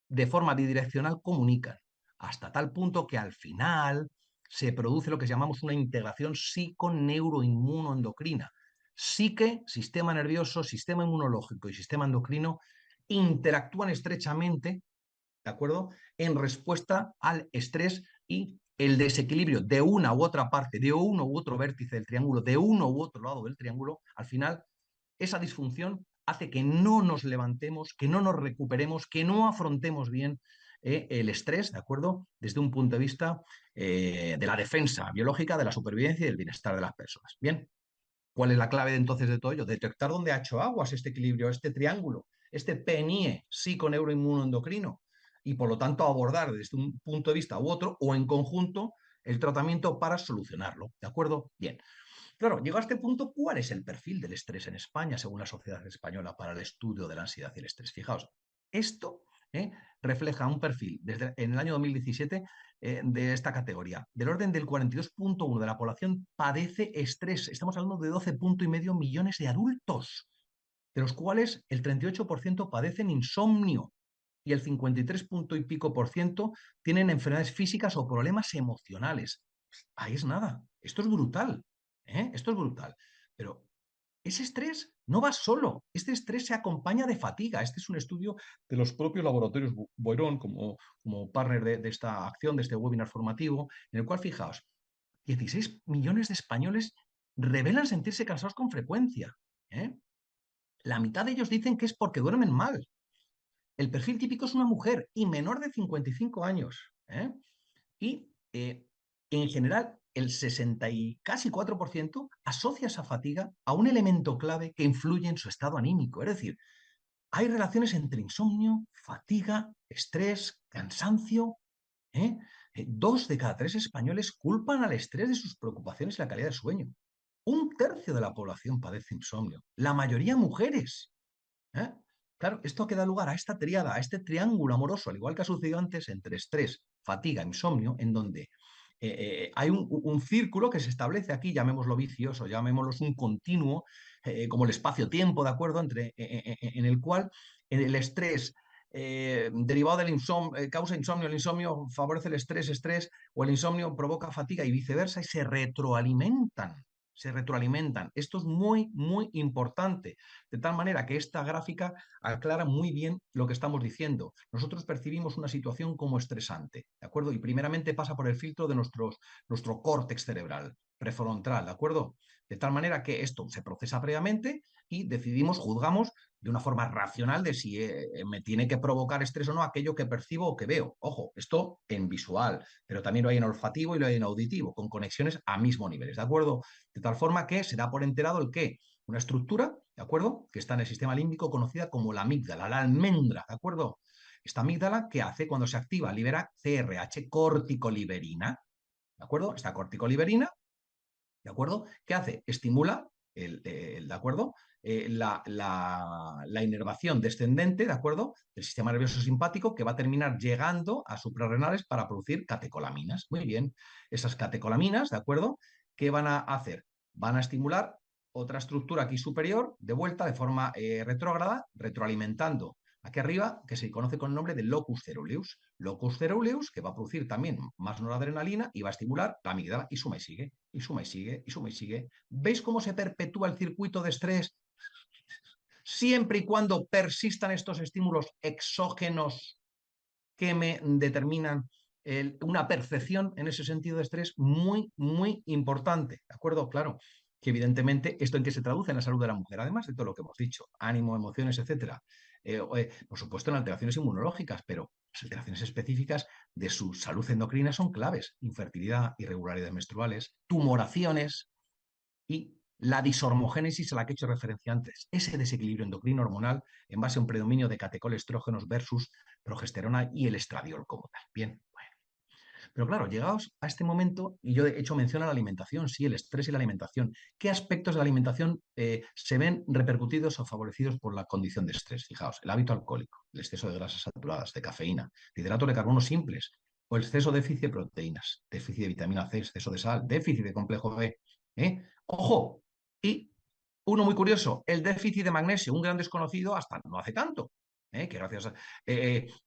de forma bidireccional comunican, hasta tal punto que al final se produce lo que llamamos una integración psico-neuroinmunoendocrina. Psique, sistema nervioso, sistema inmunológico y sistema endocrino interactúan estrechamente, ¿de acuerdo?, en respuesta al estrés y el desequilibrio de una u otra parte, de uno u otro vértice del triángulo, de uno u otro lado del triángulo, al final esa disfunción hace que no nos levantemos, que no nos recuperemos, que no afrontemos bien el estrés, ¿de acuerdo? Desde un punto de vista de la defensa biológica, de la supervivencia y del bienestar de las personas. Bien, ¿cuál es la clave entonces de todo ello? Detectar dónde ha hecho aguas este equilibrio, este triángulo, este PNIE psiconeuroinmunoendocrino, y por lo tanto abordar desde un punto de vista u otro o en conjunto el tratamiento para solucionarlo. ¿De acuerdo? Bien. Claro, llegado a este punto, ¿cuál es el perfil del estrés en España según la Sociedad Española para el Estudio de la Ansiedad y el Estrés? Fijaos, esto refleja un perfil desde en el año 2017 de esta categoría. Del orden del 42,1 de la población padece estrés. Estamos hablando de 12,5 millones de adultos, de los cuales el 38% padecen insomnio y el 53 punto y pico por ciento tienen enfermedades físicas o problemas emocionales. Ahí es nada. Esto es brutal. Esto es brutal. Pero ese estrés no va solo. Este estrés se acompaña de fatiga. Este es un estudio de los propios laboratorios Boirón como partner de esta acción, de este webinar formativo, en el cual, fijaos, 16 millones de españoles revelan sentirse cansados con frecuencia. ¿eh? La mitad de ellos dicen que es porque duermen mal. El perfil típico es una mujer y menor de 55 años. Y en general, el 60 y casi 4% asocia esa fatiga a un elemento clave que influye en su estado anímico. Es decir, hay relaciones entre insomnio, fatiga, estrés, cansancio. ¿eh? 2 de cada 3 españoles culpan al estrés de sus preocupaciones y la calidad de sueño. 1/3 de la población padece insomnio, la mayoría mujeres. ¿eh? Claro, esto que da lugar a esta triada, a este triángulo amoroso, al igual que ha sucedido antes, entre estrés, fatiga, insomnio, en donde hay un círculo que se establece aquí, llamémoslo vicioso, llamémoslo un continuo, como el espacio-tiempo, ¿de acuerdo? En el cual el estrés derivado del insomnio, causa insomnio, el insomnio favorece el estrés, o el insomnio provoca fatiga y viceversa, y se retroalimentan. Se retroalimentan. Esto es muy, muy importante. De tal manera que esta gráfica aclara muy bien lo que estamos diciendo. Nosotros percibimos una situación como estresante, ¿de acuerdo? Y primeramente pasa por el filtro de nuestro córtex cerebral, prefrontal, ¿de acuerdo? De tal manera que esto se procesa previamente y decidimos, juzgamos de una forma racional de si me tiene que provocar estrés o no aquello que percibo o que veo. Ojo, esto en visual, pero también lo hay en olfativo y lo hay en auditivo, con conexiones a mismo niveles, ¿de acuerdo? De tal forma que se da por enterado el qué. Una estructura, ¿de acuerdo? Que está en el sistema límbico conocida como la amígdala, la almendra, ¿de acuerdo? Esta amígdala, ¿qué hace cuando se activa? Libera CRH, corticoliberina, ¿de acuerdo? Esta corticoliberina, ¿de acuerdo? ¿Qué hace? Estimula, ¿de acuerdo? La inervación descendente, ¿de acuerdo? Del sistema nervioso simpático que va a terminar llegando a suprarrenales para producir catecolaminas. Muy bien. Esas catecolaminas, ¿de acuerdo? ¿Qué van a hacer? Van a estimular otra estructura aquí superior, de vuelta, de forma retrógrada, retroalimentando aquí arriba, que se conoce con el nombre de locus ceruleus. Locus ceruleus, que va a producir también más noradrenalina y va a estimular la amígdala y suma y sigue, y suma y sigue, y suma y sigue. ¿Veis cómo se perpetúa el circuito de estrés? Siempre y cuando persistan estos estímulos exógenos que me determinan una percepción en ese sentido de estrés muy, muy importante. ¿De acuerdo? Claro, que evidentemente esto en qué se traduce en la salud de la mujer, además de todo lo que hemos dicho, ánimo, emociones, etcétera. Por supuesto, en alteraciones inmunológicas, pero las alteraciones específicas de su salud endocrina son claves: infertilidad, irregularidades menstruales, tumoraciones y la dishormogénesis a la que he hecho referencia antes, ese desequilibrio endocrino hormonal en base a un predominio de catecolestrógenos versus progesterona y el estradiol como tal. Bien, bueno. Pero claro, llegados a este momento, y yo he hecho mención a la alimentación, sí, el estrés y la alimentación. ¿Qué aspectos de la alimentación se ven repercutidos o favorecidos por la condición de estrés? Fijaos, el hábito alcohólico, el exceso de grasas saturadas, de cafeína, de hidratos de carbono simples, o el exceso de déficit de proteínas, déficit de vitamina C, exceso de sal, déficit de complejo B. ¡Ojo! Y uno muy curioso, el déficit de magnesio, un gran desconocido hasta no hace tanto. Que gracias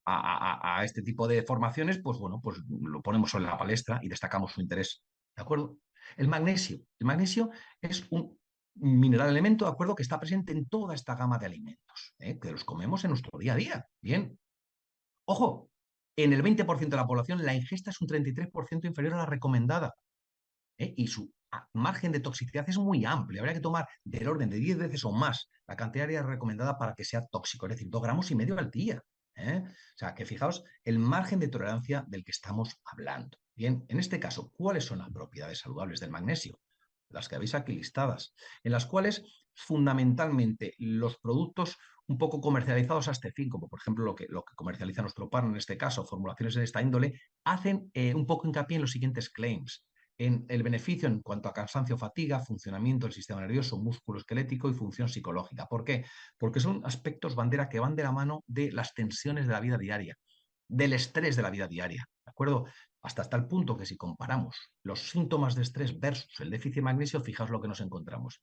a este tipo de formaciones, pues bueno, pues lo ponemos sobre la palestra y destacamos su interés. ¿De acuerdo? El magnesio es un mineral elemento, ¿de acuerdo? Que está presente en toda esta gama de alimentos, que los comemos en nuestro día a día. Bien. Ojo, En el 20% de la población la ingesta es un 33% inferior a la recomendada. Y su margen de toxicidad es muy amplio. Habría que tomar del orden de 10 veces o más la cantidad diaria recomendada para que sea tóxico, es decir, 2,5 gramos al día. O sea, que fijaos el margen de tolerancia del que estamos hablando. Bien, en este caso, ¿cuáles son las propiedades saludables del magnesio? Las que habéis aquí listadas, en las cuales fundamentalmente los productos un poco comercializados a este fin, como por ejemplo lo que comercializa nuestro partner en este caso, formulaciones de esta índole, hacen un poco hincapié en los siguientes claims: en el beneficio en cuanto a cansancio, fatiga, funcionamiento del sistema nervioso, músculo esquelético y función psicológica. ¿Por qué? Porque son aspectos bandera que van de la mano de las tensiones de la vida diaria, del estrés de la vida diaria, ¿de acuerdo? Hasta el punto que si comparamos los síntomas de estrés versus el déficit de magnesio, fijaos lo que nos encontramos.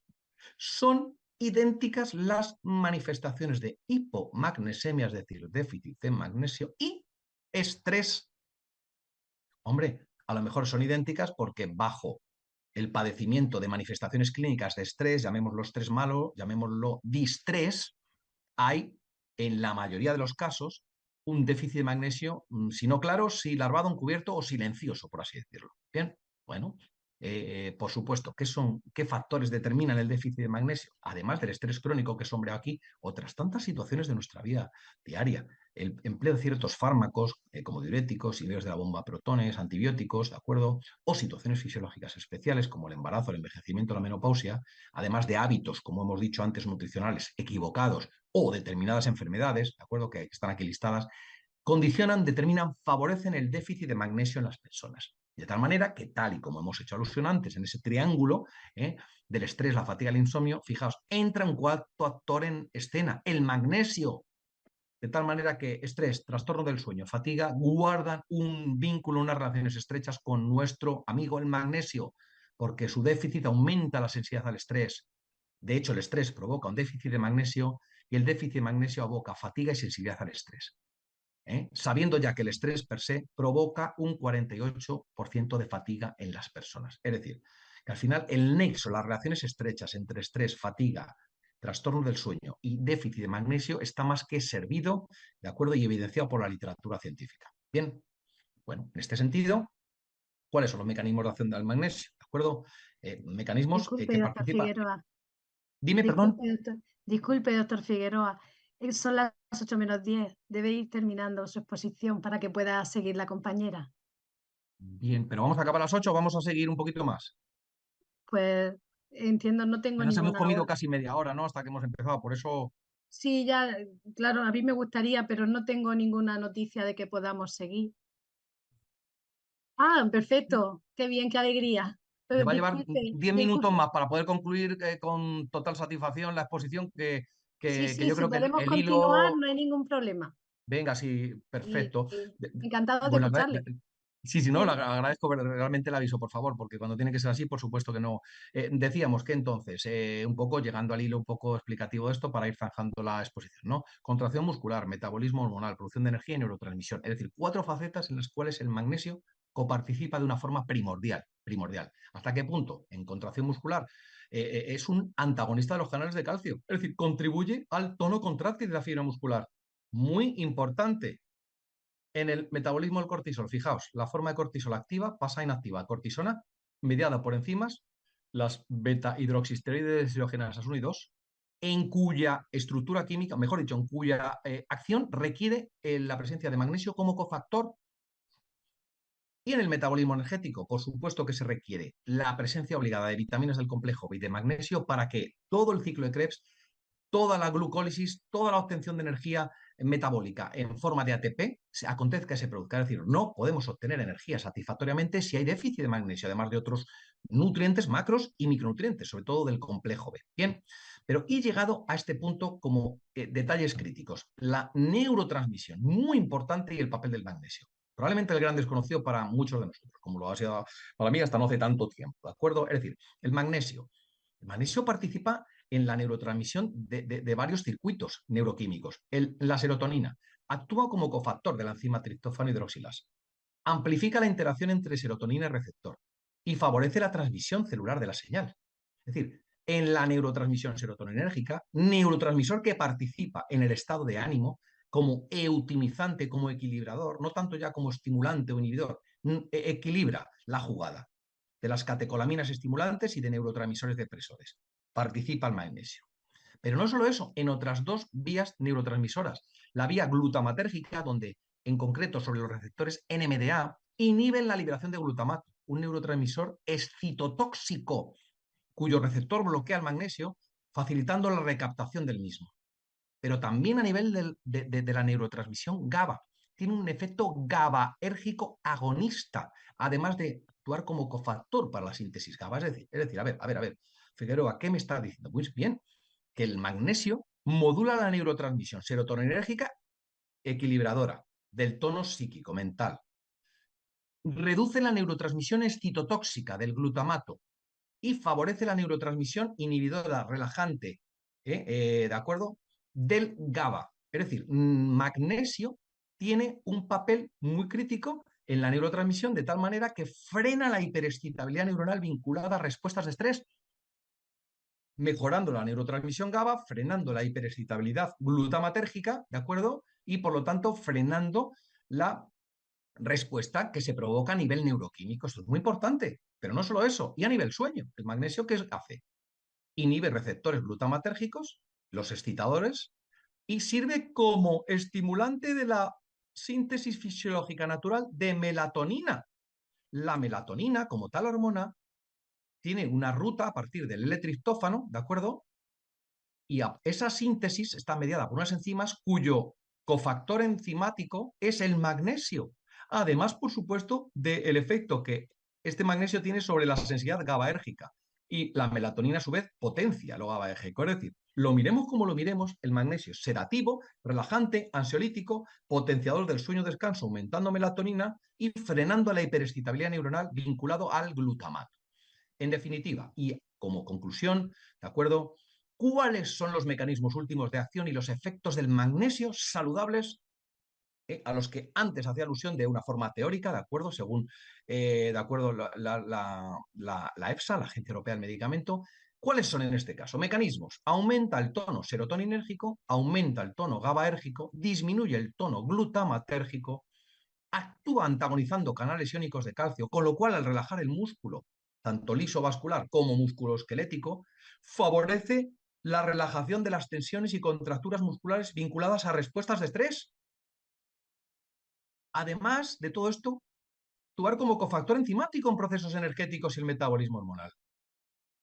Son idénticas las manifestaciones de hipomagnesemia, es decir, déficit de magnesio, y estrés. Hombre, a lo mejor son idénticas porque bajo el padecimiento de manifestaciones clínicas de estrés, llamémoslo estrés malo, llamémoslo distrés, hay en la mayoría de los casos un déficit de magnesio, si no claro, si larvado, encubierto o silencioso, por así decirlo. Bien, bueno, por supuesto, ¿qué factores determinan el déficit de magnesio? Además del estrés crónico que sombrea aquí, otras tantas situaciones de nuestra vida diaria. El empleo de ciertos fármacos, como diuréticos, inhibidores de la bomba de protones, antibióticos, ¿de acuerdo? O situaciones fisiológicas especiales como el embarazo, el envejecimiento, la menopausia, además de hábitos, como hemos dicho antes, nutricionales equivocados o determinadas enfermedades, ¿de acuerdo? Que están aquí listadas, condicionan, determinan, favorecen el déficit de magnesio en las personas. De tal manera que, tal y como hemos hecho alusión antes en ese triángulo del estrés, la fatiga, el insomnio, fijaos, entra un cuarto actor en escena, el magnesio. De tal manera que estrés, trastorno del sueño, fatiga, guardan un vínculo, unas relaciones estrechas con nuestro amigo el magnesio, porque su déficit aumenta la sensibilidad al estrés. De hecho, el estrés provoca un déficit de magnesio y el déficit de magnesio aboca fatiga y sensibilidad al estrés. Sabiendo ya que el estrés per se provoca un 48% de fatiga en las personas. Es decir, que al final el nexo, las relaciones estrechas entre estrés, fatiga, trastorno del sueño y déficit de magnesio está más que servido, ¿de acuerdo? Y evidenciado por la literatura científica. Bien, bueno, en este sentido, ¿cuáles son los mecanismos de acción del magnesio? ¿De acuerdo? Mecanismos Disculpe, que doctor participan. Figueroa. Dime, perdón. Disculpe, doctor Figueroa. Son las 8 menos 10. Debe ir terminando su exposición para que pueda seguir la compañera. Bien, pero vamos a acabar a las 8 o vamos a seguir un poquito más. Pues entiendo, no tengo Que nos hemos ninguna comido hora. casi media hora, ¿no? Hasta que hemos empezado, por eso. Sí, ya, claro, a mí me gustaría, pero no tengo ninguna noticia de que podamos seguir. Ah, perfecto. Qué bien, qué alegría. Me va a llevar Disculpe, 10 minutos disculpe. más para poder concluir con total satisfacción la exposición, Sí, que sí, yo si creo que podemos el continuar, hilo. no hay ningún problema. Venga, sí, Y, perfecto. y encantados de Bueno, escucharle. sí, sí, no, le Bien. agradezco realmente el aviso, por favor, porque cuando tiene que ser así, por supuesto que no. Decíamos que entonces, un poco llegando al hilo un poco explicativo de esto para ir zanjando la exposición, ¿no? Contracción muscular, metabolismo hormonal, producción de energía y neurotransmisión. Es decir, 4 facetas en las cuales el magnesio coparticipa de una forma primordial. ¿Hasta qué punto? En contracción muscular, es un antagonista de los canales de calcio, es decir, contribuye al tono contráctil de la fibra muscular. Muy importante. En el metabolismo del cortisol, fijaos, la forma de cortisol activa pasa a inactiva. Cortisona, mediada por enzimas, las beta-hidroxisteroides deshidrogenasas 1 y 2, en cuya estructura química, mejor dicho, en cuya acción requiere la presencia de magnesio como cofactor. Y en el metabolismo energético, por supuesto que se requiere la presencia obligada de vitaminas del complejo B y de magnesio para que todo el ciclo de Krebs, toda la glucólisis, toda la obtención de energía metabólica en forma de ATP se acontezca y se produzca. Es decir, no podemos obtener energía satisfactoriamente si hay déficit de magnesio, además de otros nutrientes, macros y micronutrientes, sobre todo del complejo B. Bien, pero he llegado a este punto como detalles críticos. La neurotransmisión, muy importante, y el papel del magnesio. Probablemente el gran desconocido para muchos de nosotros, como lo ha sido para mí hasta no hace tanto tiempo, ¿de acuerdo? Es decir, el magnesio. El magnesio participa en la neurotransmisión de varios circuitos neuroquímicos. La serotonina actúa como cofactor de la enzima triptófano hidroxilasa. Amplifica la interacción entre serotonina y receptor y favorece la transmisión celular de la señal. Es decir, en la neurotransmisión serotoninérgica, neurotransmisor que participa en el estado de ánimo, como eutimizante, como equilibrador, no tanto ya como estimulante o inhibidor, equilibra la jugada de las catecolaminas estimulantes y de neurotransmisores depresores. Participa el magnesio. Pero no solo eso, en otras dos vías neurotransmisoras. La vía glutamatérgica, donde en concreto sobre los receptores NMDA inhiben la liberación de glutamato, un neurotransmisor excitotóxico, cuyo receptor bloquea el magnesio, facilitando la recaptación del mismo. Pero también a nivel de la neurotransmisión GABA. Tiene un efecto GABAérgico agonista, además de actuar como cofactor para la síntesis GABA. Es decir, a ver, Figueroa, ¿qué me está diciendo? Pues bien, que el magnesio modula la neurotransmisión serotoninérgica equilibradora del tono psíquico, mental. Reduce la neurotransmisión excitotóxica del glutamato y favorece la neurotransmisión inhibidora relajante, ¿de acuerdo? Del GABA. Es decir, magnesio tiene un papel muy crítico en la neurotransmisión de tal manera que frena la hiperexcitabilidad neuronal vinculada a respuestas de estrés, mejorando la neurotransmisión GABA, frenando la hiperexcitabilidad glutamatérgica, ¿de acuerdo? Y por lo tanto frenando la respuesta que se provoca a nivel neuroquímico. Esto es muy importante, pero no solo eso, y a nivel sueño. El magnesio, ¿qué hace? Inhibe receptores glutamatérgicos, los excitadores, y sirve como estimulante de la síntesis fisiológica natural de melatonina. La melatonina, como tal hormona, tiene una ruta a partir del L-triptófano, ¿de acuerdo? Y esa síntesis está mediada por unas enzimas cuyo cofactor enzimático es el magnesio. Además, por supuesto, del efecto que este magnesio tiene sobre la sensibilidad GABAérgica. Y la melatonina, a su vez, potencia lo GABAérgico. Es decir, lo miremos como lo miremos, el magnesio es sedativo, relajante, ansiolítico, potenciador del sueño-descanso, aumentando melatonina y frenando la hiperexcitabilidad neuronal vinculado al glutamato. En definitiva, y como conclusión, ¿de acuerdo? ¿Cuáles son los mecanismos últimos de acción y los efectos del magnesio saludables a los que antes hacía alusión de una forma teórica, ¿de acuerdo? Según, de acuerdo, la EFSA, la Agencia Europea del Medicamento. ¿Cuáles son en este caso? Mecanismos. Aumenta el tono serotoninérgico, aumenta el tono GABAérgico, disminuye el tono glutamatérgico, actúa antagonizando canales iónicos de calcio, con lo cual al relajar el músculo, tanto liso vascular como musculoesquelético, favorece la relajación de las tensiones y contracturas musculares vinculadas a respuestas de estrés. Además de todo esto, actuar como cofactor enzimático en procesos energéticos y el metabolismo hormonal.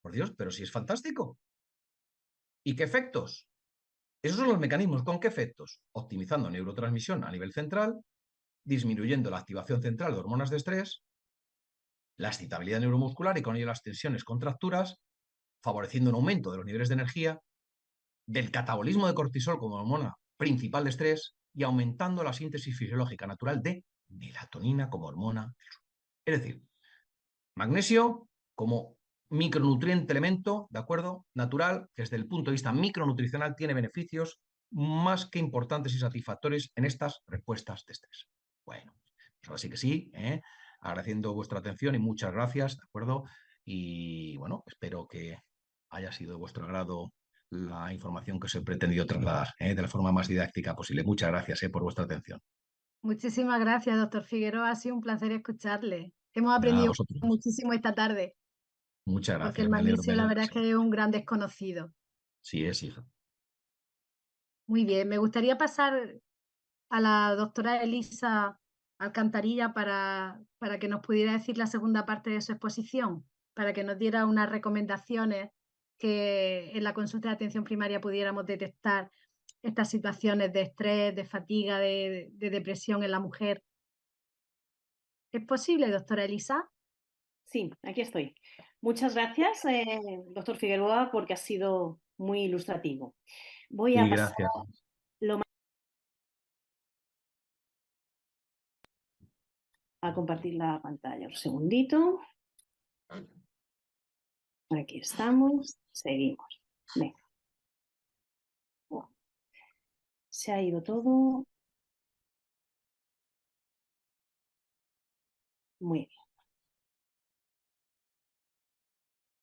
Por Dios, pero si es fantástico. ¿Y qué efectos? Esos son los mecanismos. ¿Con qué efectos? Optimizando neurotransmisión a nivel central, disminuyendo la activación central de hormonas de estrés, la excitabilidad neuromuscular y con ello las tensiones, contracturas, favoreciendo un aumento de los niveles de energía, del catabolismo de cortisol como hormona principal de estrés y aumentando la síntesis fisiológica natural de melatonina como hormona. Es decir, magnesio como micronutriente elemento, ¿de acuerdo? Natural, que desde el punto de vista micronutricional tiene beneficios más que importantes y satisfactorios en estas respuestas de estrés. Bueno, pues ahora sí que sí, agradeciendo vuestra atención y muchas gracias, ¿de acuerdo? Y bueno, espero que haya sido de vuestro agrado la información que os he pretendido trasladar, de la forma más didáctica posible. Muchas gracias, por vuestra atención. Muchísimas gracias, doctor Figueroa. Ha sido un placer escucharle. Hemos Nada, aprendido vosotros. muchísimo esta tarde, Muchas porque el gracias, me alegro, magnesio la verdad es sí. que es un gran desconocido. Sí es, hija. Muy bien, me gustaría pasar a la doctora Elisa Alcantarilla para que nos pudiera decir la segunda parte de su exposición, para que nos diera unas recomendaciones que en la consulta de atención primaria pudiéramos detectar estas situaciones de estrés, de fatiga, de depresión en la mujer. ¿Es posible, doctora Elisa? Sí, aquí estoy. Muchas gracias, doctor Figueroa, porque ha sido muy ilustrativo. Voy a Sí, pasar gracias. a compartir la pantalla. Un segundito. Aquí estamos. Seguimos. Venga. Se ha ido todo. Muy bien.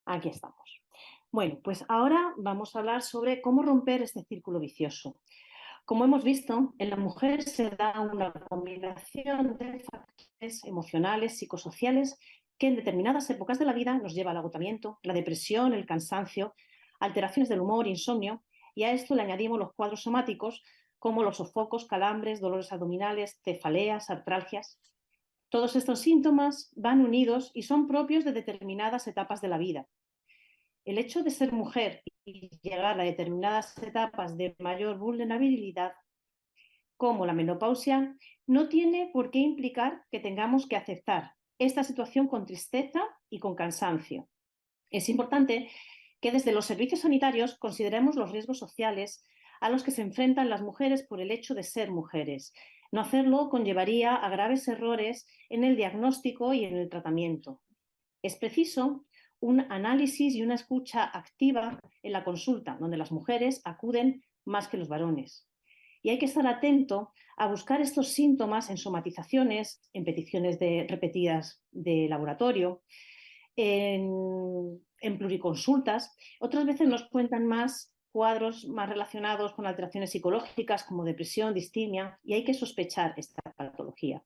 Aquí estamos. Bueno, pues ahora vamos a hablar sobre cómo romper este círculo vicioso. Como hemos visto, en la mujer se da una combinación de factores emocionales, psicosociales, que en determinadas épocas de la vida nos lleva al agotamiento, la depresión, el cansancio, alteraciones del humor, insomnio, y a esto le añadimos los cuadros somáticos como los sofocos, calambres, dolores abdominales, cefaleas, artralgias. Todos estos síntomas van unidos y son propios de determinadas etapas de la vida. El hecho de ser mujer y llegar a determinadas etapas de mayor vulnerabilidad, como la menopausia, no tiene por qué implicar que tengamos que aceptar esta situación con tristeza y con cansancio. Es importante que desde los servicios sanitarios consideremos los riesgos sociales a los que se enfrentan las mujeres por el hecho de ser mujeres. No hacerlo conllevaría a graves errores en el diagnóstico y en el tratamiento. Es preciso un análisis y una escucha activa en la consulta, donde las mujeres acuden más que los varones. Y hay que estar atento a buscar estos síntomas en somatizaciones, en peticiones repetidas de laboratorio, en pluriconsultas. Otras veces nos cuentan más cuadros más relacionados con alteraciones psicológicas como depresión, distimia, y hay que sospechar esta patología.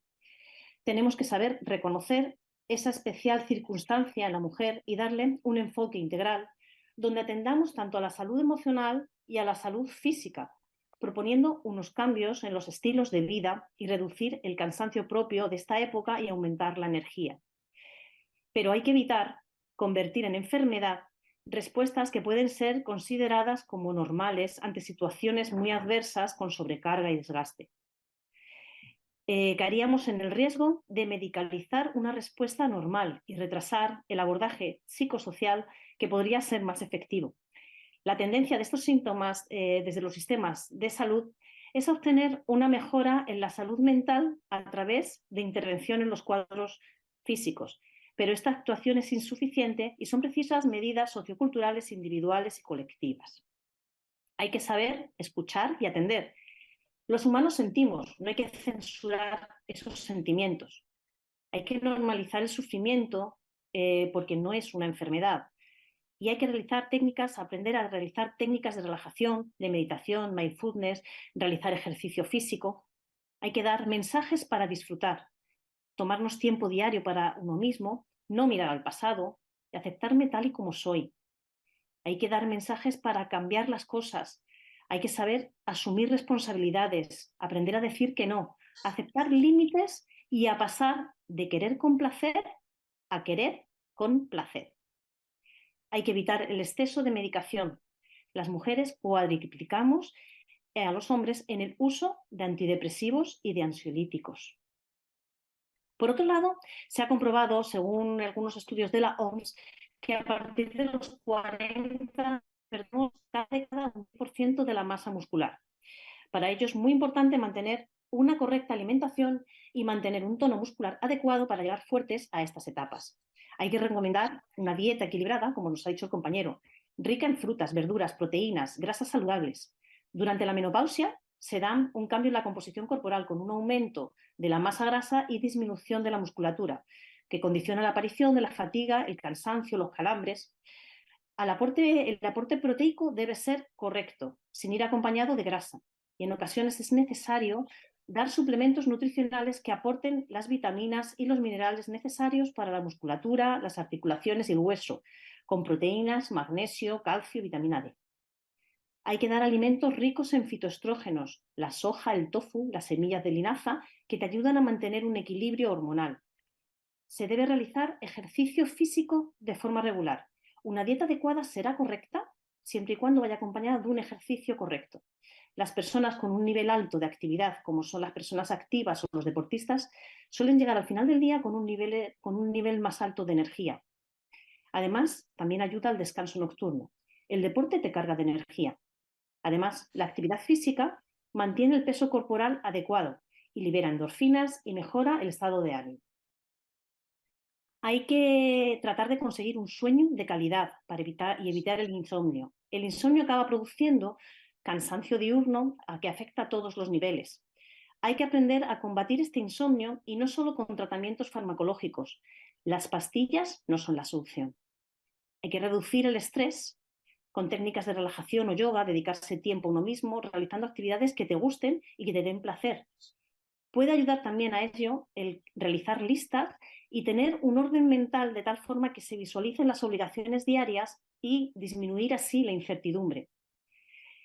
Tenemos que saber reconocer esa especial circunstancia en la mujer y darle un enfoque integral donde atendamos tanto a la salud emocional y a la salud física, proponiendo unos cambios en los estilos de vida y reducir el cansancio propio de esta época y aumentar la energía. Pero hay que evitar convertir en enfermedad respuestas que pueden ser consideradas como normales ante situaciones muy adversas con sobrecarga y desgaste. Caeríamos en el riesgo de medicalizar una respuesta normal y retrasar el abordaje psicosocial que podría ser más efectivo. La tendencia de estos síntomas desde los sistemas de salud es obtener una mejora en la salud mental a través de intervención en los cuadros físicos, pero esta actuación es insuficiente y son precisas medidas socioculturales individuales y colectivas. Hay que saber escuchar y atender. Los humanos sentimos, no hay que censurar esos sentimientos. Hay que normalizar el sufrimiento porque no es una enfermedad. Y hay que aprender a realizar técnicas de relajación, de meditación, mindfulness, realizar ejercicio físico. Hay que dar mensajes para disfrutar, tomarnos tiempo diario para uno mismo, no mirar al pasado y aceptarme tal y como soy. Hay que dar mensajes para cambiar las cosas. Hay que saber asumir responsabilidades, aprender a decir que no, aceptar límites y a pasar de querer complacer a querer con placer. Hay que evitar el exceso de medicación. Las mujeres cuadriplicamos a los hombres en el uso de antidepresivos y de ansiolíticos. Por otro lado, se ha comprobado, según algunos estudios de la OMS, que a partir de los 40 perdemos cada década un 10% de la masa muscular. Para ello es muy importante mantener una correcta alimentación y mantener un tono muscular adecuado para llegar fuertes a estas etapas. Hay que recomendar una dieta equilibrada, como nos ha dicho el compañero, rica en frutas, verduras, proteínas, grasas saludables. Durante la menopausia se da un cambio en la composición corporal con un aumento de la masa grasa y disminución de la musculatura, que condiciona la aparición de la fatiga, el cansancio, los calambres. El aporte proteico debe ser correcto, sin ir acompañado de grasa. Y en ocasiones es necesario dar suplementos nutricionales que aporten las vitaminas y los minerales necesarios para la musculatura, las articulaciones y el hueso, con proteínas, magnesio, calcio y vitamina D. Hay que dar alimentos ricos en fitoestrógenos, la soja, el tofu, las semillas de linaza, que te ayudan a mantener un equilibrio hormonal. Se debe realizar ejercicio físico de forma regular. Una dieta adecuada será correcta siempre y cuando vaya acompañada de un ejercicio correcto. Las personas con un nivel alto de actividad, como son las personas activas o los deportistas, suelen llegar al final del día con un nivel más alto de energía. Además, también ayuda al descanso nocturno. El deporte te carga de energía. Además, la actividad física mantiene el peso corporal adecuado y libera endorfinas y mejora el estado de ánimo. Hay que tratar de conseguir un sueño de calidad para evitar el insomnio. El insomnio acaba produciendo cansancio diurno que afecta a todos los niveles. Hay que aprender a combatir este insomnio y no solo con tratamientos farmacológicos. Las pastillas no son la solución. Hay que reducir el estrés con técnicas de relajación o yoga, dedicarse tiempo a uno mismo, realizando actividades que te gusten y que te den placer. Puede ayudar también a ello el realizar listas y tener un orden mental de tal forma que se visualicen las obligaciones diarias y disminuir así la incertidumbre.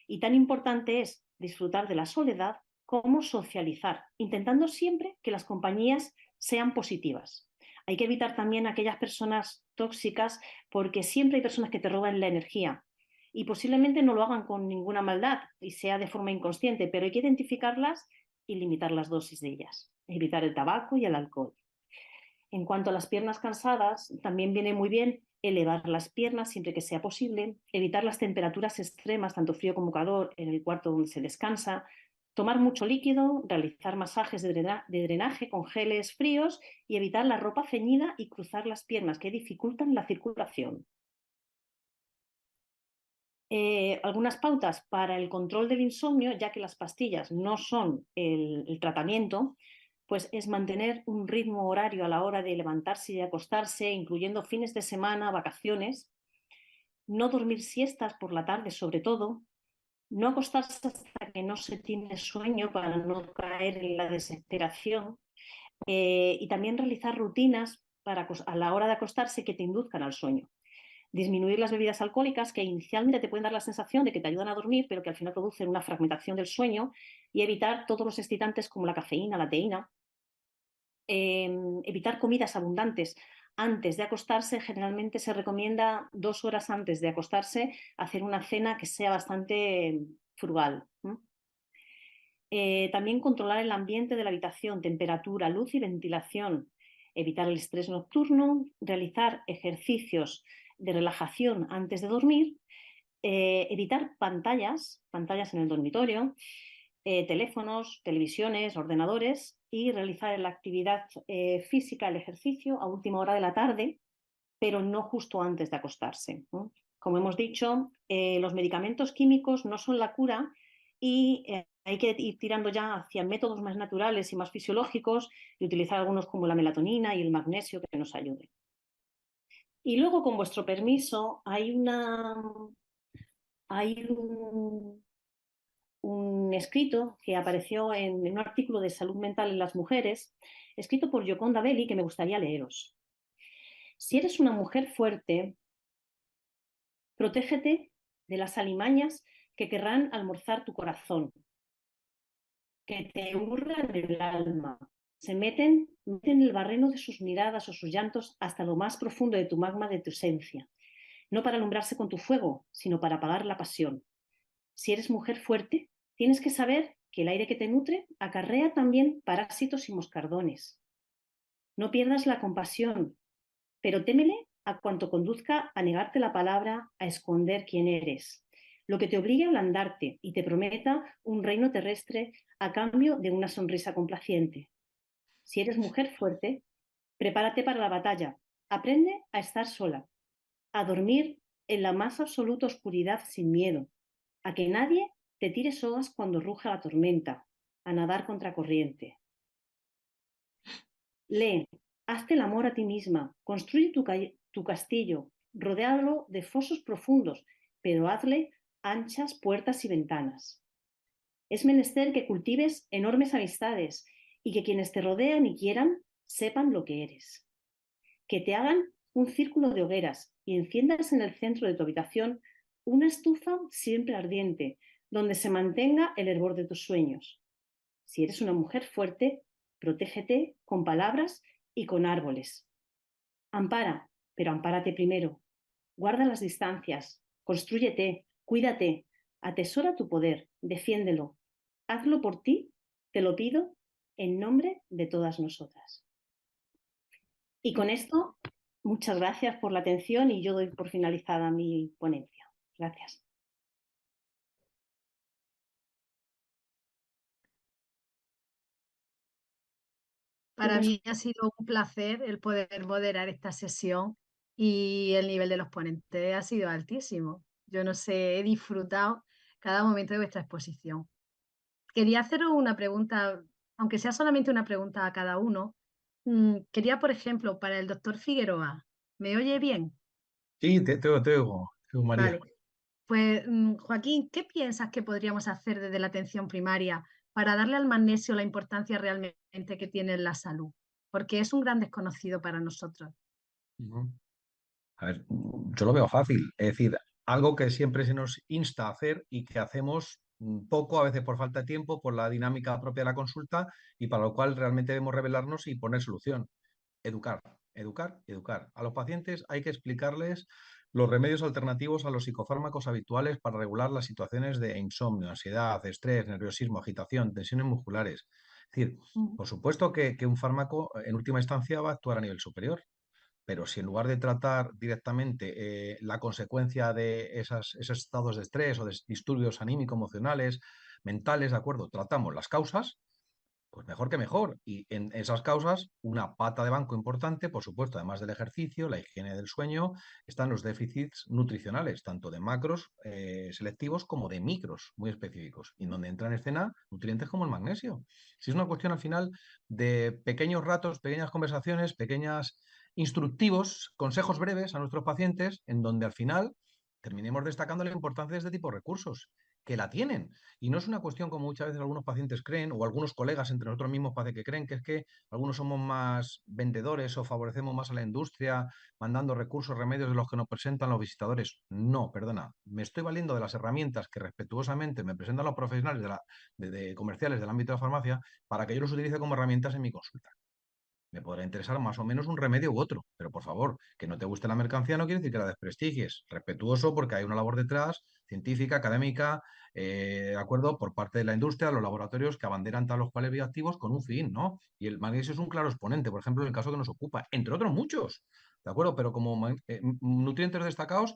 Y tan importante es disfrutar de la soledad como socializar, intentando siempre que las compañías sean positivas. Hay que evitar también aquellas personas tóxicas porque siempre hay personas que te roban la energía y posiblemente no lo hagan con ninguna maldad y sea de forma inconsciente, pero hay que identificarlas y limitar las dosis de ellas, evitar el tabaco y el alcohol. En cuanto a las piernas cansadas, también viene muy bien elevar las piernas siempre que sea posible, evitar las temperaturas extremas, tanto frío como calor, en el cuarto donde se descansa, tomar mucho líquido, realizar masajes de drenaje con geles fríos y evitar la ropa ceñida y cruzar las piernas que dificultan la circulación. Algunas pautas para el control del insomnio, ya que las pastillas no son el tratamiento, pues es mantener un ritmo horario a la hora de levantarse y de acostarse, incluyendo fines de semana, vacaciones, no dormir siestas por la tarde sobre todo, no acostarse hasta que no se tiene sueño para no caer en la desesperación y también realizar rutinas para, a la hora de acostarse que te induzcan al sueño. Disminuir las bebidas alcohólicas que inicialmente te pueden dar la sensación de que te ayudan a dormir, pero que al final producen una fragmentación del sueño, y evitar todos los excitantes como la cafeína, la teína. Evitar comidas abundantes antes de acostarse. Generalmente se recomienda 2 horas antes de acostarse hacer una cena que sea bastante frugal. También controlar el ambiente de la habitación, temperatura, luz y ventilación. Evitar el estrés nocturno, realizar ejercicios de relajación antes de dormir, evitar pantallas en el dormitorio, teléfonos, televisiones, ordenadores y realizar la actividad física, el ejercicio, a última hora de la tarde, pero no justo antes de acostarse, ¿no? Como hemos dicho, los medicamentos químicos no son la cura y hay que ir tirando ya hacia métodos más naturales y más fisiológicos y utilizar algunos como la melatonina y el magnesio que nos ayuden. Y luego, con vuestro permiso, hay un escrito que apareció en un artículo de salud mental en las mujeres, escrito por Gioconda Belli, que me gustaría leeros. Si eres una mujer fuerte, protégete de las alimañas que querrán almorzar tu corazón, que te hurgan el alma, se meten en el barreno de sus miradas o sus llantos hasta lo más profundo de tu magma, de tu esencia, no para alumbrarse con tu fuego, sino para apagar la pasión. Si eres mujer fuerte, tienes que saber que el aire que te nutre acarrea también parásitos y moscardones. No pierdas la compasión, pero témele a cuanto conduzca a negarte la palabra, a esconder quién eres, lo que te obligue a ablandarte y te prometa un reino terrestre a cambio de una sonrisa complaciente. Si eres mujer fuerte, prepárate para la batalla, aprende a estar sola, a dormir en la más absoluta oscuridad sin miedo, a que nadie te tire sogas cuando ruja la tormenta, a nadar contracorriente. Lee, hazte el amor a ti misma, construye tu castillo, rodéalo de fosos profundos, pero hazle anchas puertas y ventanas. Es menester que cultives enormes amistades y que quienes te rodean y quieran sepan lo que eres. Que te hagan un círculo de hogueras y enciendas en el centro de tu habitación una estufa siempre ardiente, donde se mantenga el hervor de tus sueños. Si eres una mujer fuerte, protégete con palabras y con árboles. Ampara, pero ampárate primero. Guarda las distancias, constrúyete, cuídate, atesora tu poder, defiéndelo. Hazlo por ti, te lo pido, en nombre de todas nosotras. Y con esto, muchas gracias por la atención y yo doy por finalizada mi ponencia. Gracias. Para mí ha sido un placer el poder moderar esta sesión y el nivel de los ponentes ha sido altísimo. Yo no sé, he disfrutado cada momento de vuestra exposición. Quería haceros una pregunta, aunque sea solamente una pregunta a cada uno. Quería, por ejemplo, para el doctor Figueroa, ¿me oye bien? Sí, te oigo, María. Vale. Pues, Joaquín, ¿qué piensas que podríamos hacer desde la atención primaria para darle al magnesio la importancia realmente que tiene en la salud? Porque es un gran desconocido para nosotros. Ujú. A ver, yo lo veo fácil. Es decir, algo que siempre se nos insta a hacer y que hacemos poco, a veces por falta de tiempo, por la dinámica propia de la consulta y para lo cual realmente debemos revelarnos y poner solución. Educar, educar, educar. A los pacientes hay que explicarles los remedios alternativos a los psicofármacos habituales para regular las situaciones de insomnio, ansiedad, estrés, nerviosismo, agitación, tensiones musculares. Es decir, Ujú. por supuesto que un fármaco en última instancia va a actuar a nivel superior, pero si en lugar de tratar directamente la consecuencia de esos estados de estrés o de disturbios anímico-emocionales, mentales, ¿de acuerdo? Tratamos las causas, pues mejor que mejor. Y en esas causas, una pata de banco importante, por supuesto, además del ejercicio, la higiene del sueño, están los déficits nutricionales, tanto de macros selectivos como de micros muy específicos, y en donde entran en escena nutrientes como el magnesio. Si es una cuestión al final de pequeños ratos, pequeñas conversaciones, pequeñas instructivos, consejos breves a nuestros pacientes, en donde al final terminemos destacando la importancia de este tipo de recursos, que la tienen. Y no es una cuestión como muchas veces algunos pacientes creen, o algunos colegas entre nosotros mismos parece que creen, que es que algunos somos más vendedores o favorecemos más a la industria mandando recursos, remedios de los que nos presentan los visitadores. No, perdona, me estoy valiendo de las herramientas que respetuosamente me presentan los profesionales de comerciales del ámbito de la farmacia para que yo los utilice como herramientas en mi consulta. Me podrá interesar más o menos un remedio u otro, pero por favor, que no te guste la mercancía no quiere decir que la desprestigies. Respetuoso porque hay una labor detrás, científica, académica, ¿de acuerdo? Por parte de la industria, los laboratorios que abanderan tal los cuales bioactivos con un fin, ¿no? Y el magnesio es un claro exponente, por ejemplo, en el caso que nos ocupa, entre otros muchos, ¿de acuerdo? Pero como nutrientes destacados,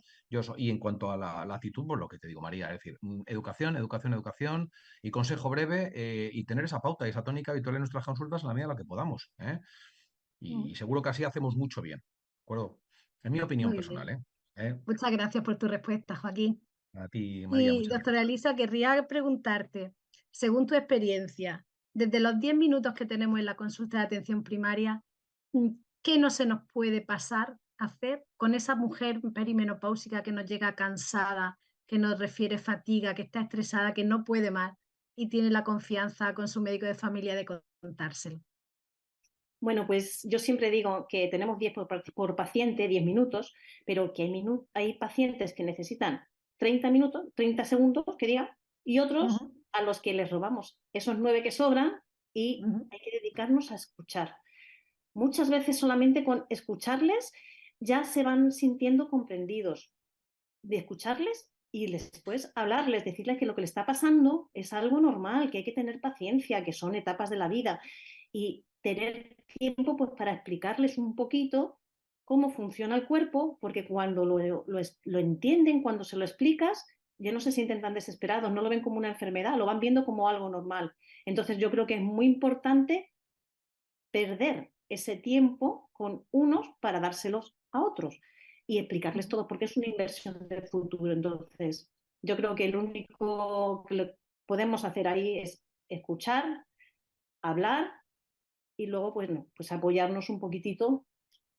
y en cuanto a la actitud, pues lo que te digo, María, es decir, educación, educación, educación y consejo breve y tener esa pauta y esa tónica habitual en nuestras consultas en la medida de lo que podamos, ¿eh? Mm. Y seguro que así hacemos mucho bien. ¿De acuerdo? Es mi opinión Muy bien. personal, ¿eh? ¿Eh? Muchas gracias por tu respuesta, Joaquín. A ti, María, Y muchas doctora gracias. Elisa, querría preguntarte, según tu experiencia, desde los 10 minutos que tenemos en la consulta de atención primaria, mm, ¿qué no se nos puede pasar a hacer con esa mujer perimenopáusica que nos llega cansada, que nos refiere fatiga, que está estresada, que no puede más y tiene la confianza con su médico de familia de contárselo? Bueno, pues yo siempre digo que tenemos 10 por paciente, 10 minutos, pero que hay pacientes que necesitan 30 minutos, 30 segundos, que diga, y otros Ujú, a los que les robamos esos 9 que sobran y ujú, hay que dedicarnos a escuchar. Muchas veces solamente con escucharles ya se van sintiendo comprendidos, de escucharles y después hablarles, decirles que lo que le está pasando es algo normal, que hay que tener paciencia, que son etapas de la vida y tener tiempo pues, para explicarles un poquito cómo funciona el cuerpo, porque cuando lo entienden, cuando se lo explicas, ya no se sienten tan desesperados, no lo ven como una enfermedad, lo van viendo como algo normal. Entonces yo creo que es muy importante perder ese tiempo con unos para dárselos a otros y explicarles ujú. todo, porque es una inversión de futuro. Entonces, yo creo que lo único que podemos hacer ahí es escuchar, hablar y luego, pues, no, pues apoyarnos un poquitito,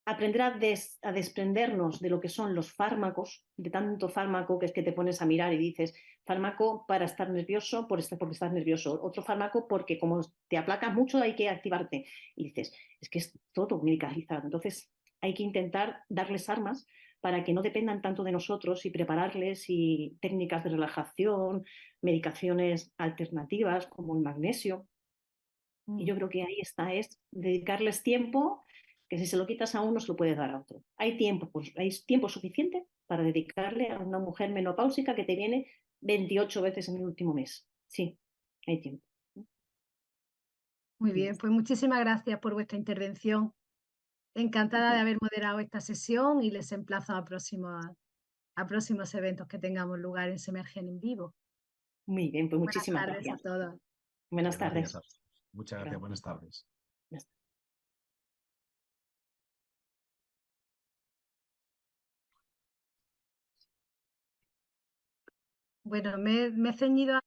aprender a desprendernos de lo que son los fármacos, de tanto fármaco que es que te pones a mirar y dices, fármaco para estar nervioso porque estás nervioso, otro fármaco porque como te aplacas mucho hay que activarte. Y dices, es que es todo medicalizado. Entonces hay que intentar darles armas para que no dependan tanto de nosotros y prepararles y técnicas de relajación, medicaciones alternativas como el magnesio. Y Mm. yo creo que ahí está, es dedicarles tiempo, que si se lo quitas a uno, se lo puedes dar a otro. Hay tiempo, pues, hay tiempo suficiente para dedicarle a una mujer menopáusica que te viene 28 veces en el último mes. Sí, hay tiempo. Muy Y ya bien, está. pues muchísimas gracias por vuestra intervención. Encantada de haber moderado esta sesión y les emplazo a próximos eventos que tengamos lugar en Semergen en vivo. Muy bien, pues Buenas muchísimas tardes a gracias. todos. Buenas Muchas gracias. tardes. Muchas gracias. Gracias. Buenas tardes. Bueno, me he ceñido